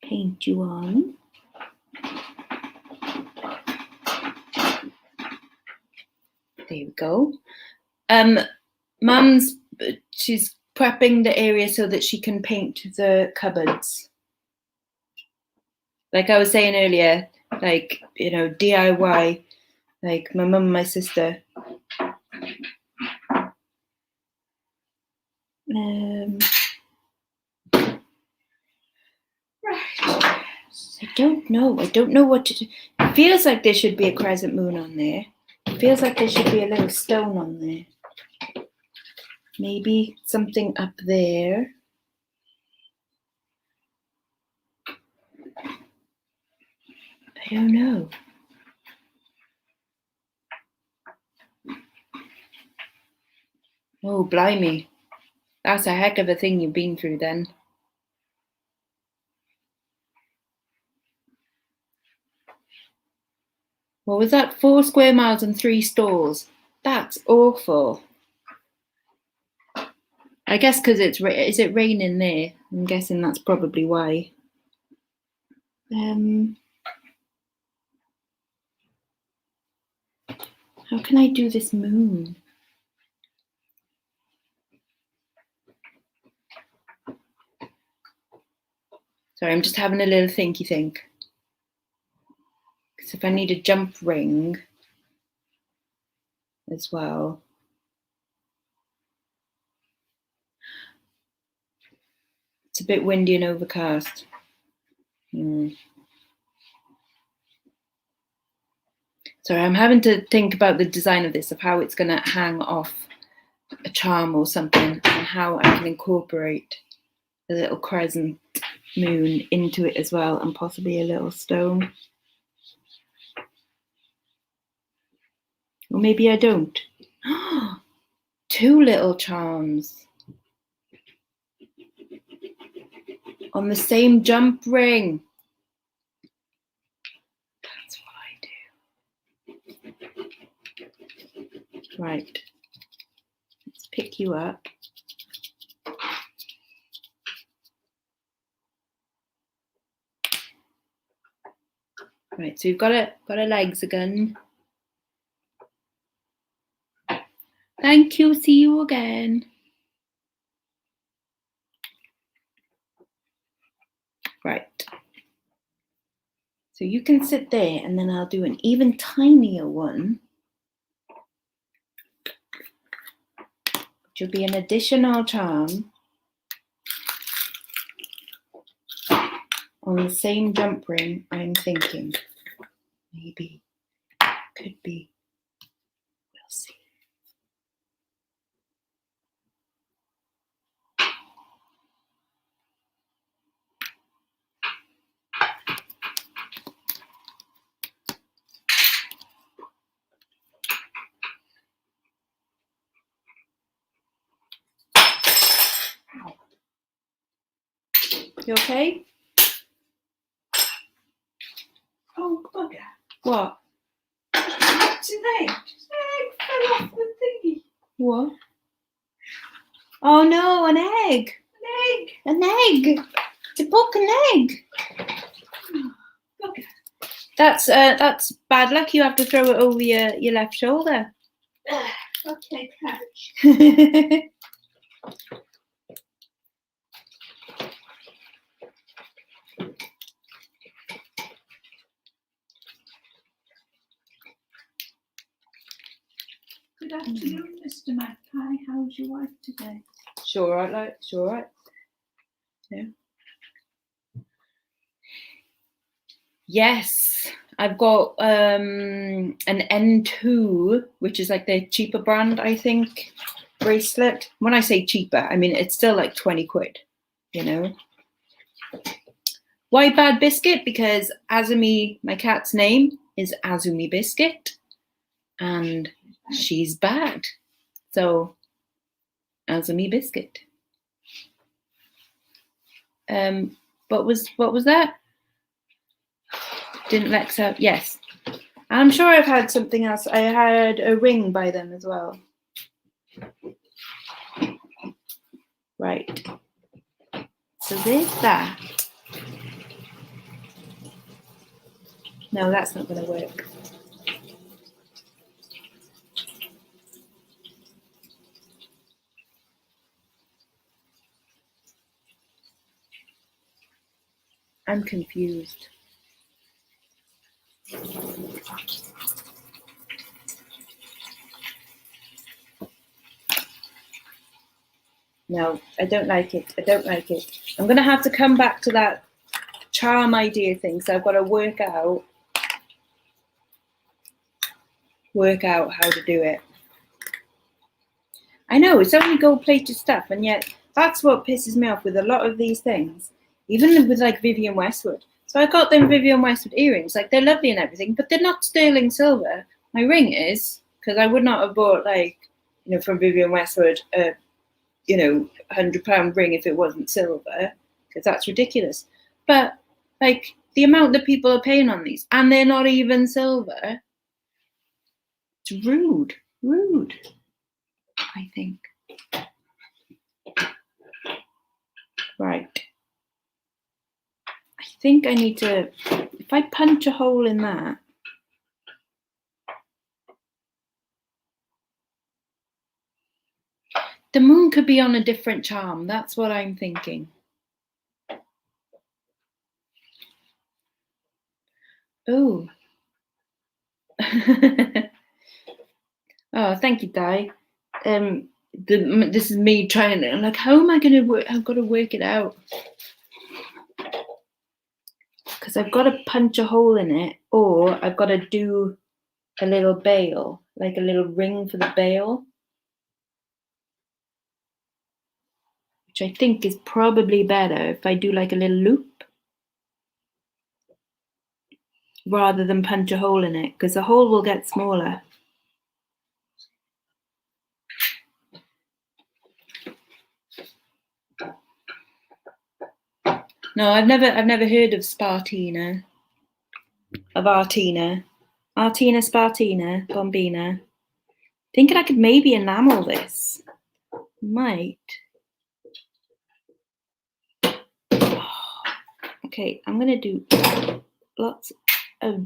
A: Paint you on. There we go. Mum's, she's prepping the area so that she can paint the cupboards. Like I was saying earlier, like, you know, DIY, like my mum and my sister. I don't know. I don't know what to do. It feels like there should be a crescent moon on there. It feels like there should be a little stone on there. Maybe something up there. I don't know. Oh, blimey. That's a heck of a thing you've been through then. What was that? 4 square miles and 3 stores. That's awful. I guess because is it raining there? I'm guessing that's probably why. How can I do this moon? Sorry, I'm just having a little thinky think. Because if I need a jump ring as well. It's a bit windy and overcast. Sorry, I'm having to think about the design of this, of how it's going to hang off a charm or something. I'm how I can incorporate the little crescent moon into it as well, and possibly a little stone. Or maybe I don't. 2 little charms on the same jump ring. That's what I do. Right. Let's pick you up. Right, so you've got a legs again. Thank you. See you again. Right. So you can sit there, and then I'll do an even tinier one, which will be an additional charm on the same jump ring. I'm thinking maybe, could be, we'll see. You okay?
B: Oh, bugger.
A: What?
B: What's his name? His egg fell off the thingy.
A: What? Oh no, an egg.
B: An egg.
A: An egg. It's a broken egg.
B: Bugger.
A: That's bad luck. You have to throw it over your left shoulder.
B: Okay, catch. Good afternoon, Mr. Magpie. How's your wife today?
A: Sure, right, like, sure, right. Yeah. Yes, I've got an N2, which is like the cheaper brand, I think, bracelet. When I say cheaper, I mean it's still like 20 quid, you know. Why Bad Biscuit? Because Azumi, my cat's name, is Azumi Biscuit, and she's bad. So, Azumi Biscuit. What was that? Didn't lexxo? Yes. I'm sure I've had something else. I had a ring by them as well. Right. So there's that. No, that's not going to work. I'm confused. No, I don't like it. I don't like it. I'm going to have to come back to that charm idea thing. So I've got to work out how to do it. I know, it's only gold-plated stuff, and yet that's what pisses me off with a lot of these things. Even with like Vivienne Westwood. So I got them Vivienne Westwood earrings. Like, they're lovely and everything, but they're not sterling silver. My ring is, because I would not have bought, like, you know, from Vivienne Westwood, you know, £100 ring if it wasn't silver, because that's ridiculous. But like the amount that people are paying on these, and they're not even silver, it's rude, I think. Right. I think I need to, if I punch a hole in that, the moon could be on a different charm. That's what I'm thinking. Oh. Oh, thank you, Di. This is me trying to, I'm like, how am I going to work? I've got to work it out. Because I've got to punch a hole in it, or I've got to do a little bail, like a little ring for the bail. which I think is probably better if I do like a little loop rather than punch a hole in it, because the hole will get smaller. No, I've never heard of Spartina. Of Artina. Artina, Spartina, Bombina. Thinking I could maybe enamel this. Might. Okay, I'm gonna do lots of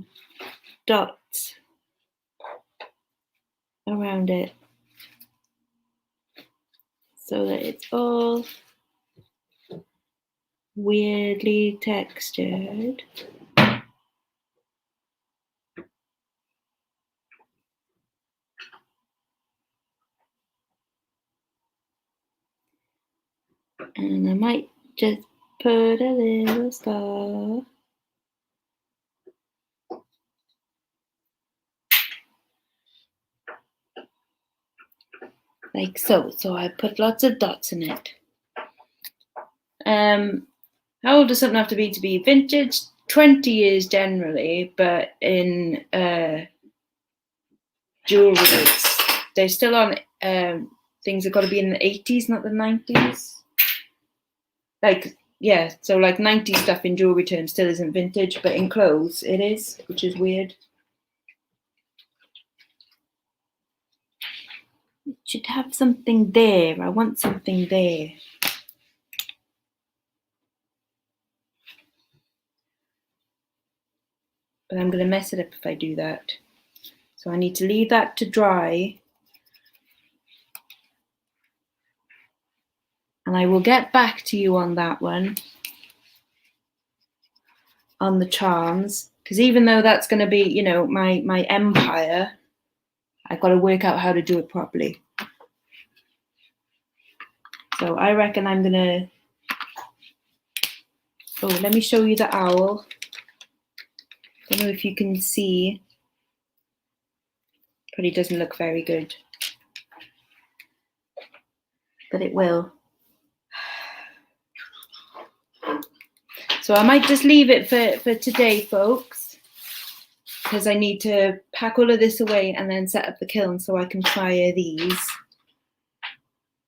A: dots around it so that it's all weirdly textured. And I might just put a little star. Like so. So I put lots of dots in it. How old does something have to be vintage? 20 years generally, but in jewellery, they're still on things have got to be in the 80s, not the 90s. Like, yeah, so like 90s stuff in jewellery terms still isn't vintage, but in clothes it is, which is weird. It should have something there. I want something there. But I'm going to mess it up if I do that. So I need to leave that to dry. And I will get back to you on that one, on the charms. Because even though that's going to be, you know, my empire, I've got to work out how to do it properly. So I reckon I'm going to... Oh, let me show you the owl. I don't know if you can see. Probably doesn't look very good. But it will. So I might just leave it for today, folks, because I need to pack all of this away and then set up the kiln so I can fire these.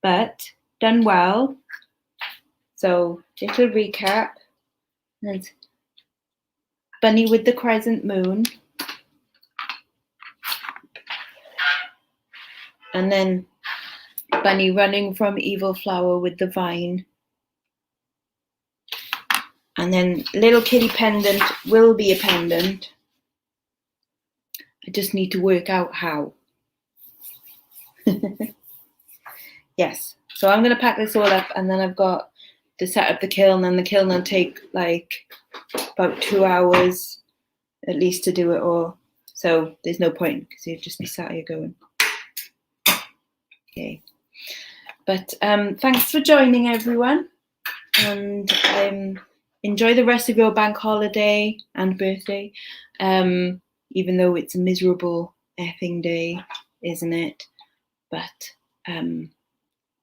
A: But done well. So little recap. And bunny with the crescent moon. And then bunny running from evil flower with the vine. And then little kitty pendant will be a pendant. I just need to work out how. Yes, so I'm going to pack this all up and then I've got to set up the kiln, and the kiln will take like about 2 hours at least to do it all. So there's no point because you'd just be sat here going. Okay. But thanks for joining, everyone. And enjoy the rest of your bank holiday and birthday, even though it's a miserable effing day, isn't it? But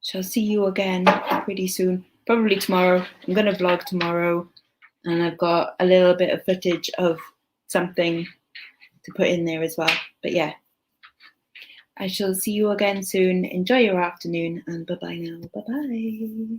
A: shall see you again pretty soon, probably tomorrow. I'm going to vlog tomorrow, and I've got a little bit of footage of something to put in there as well. But yeah, I shall see you again soon. Enjoy your afternoon, and bye-bye now. Bye-bye.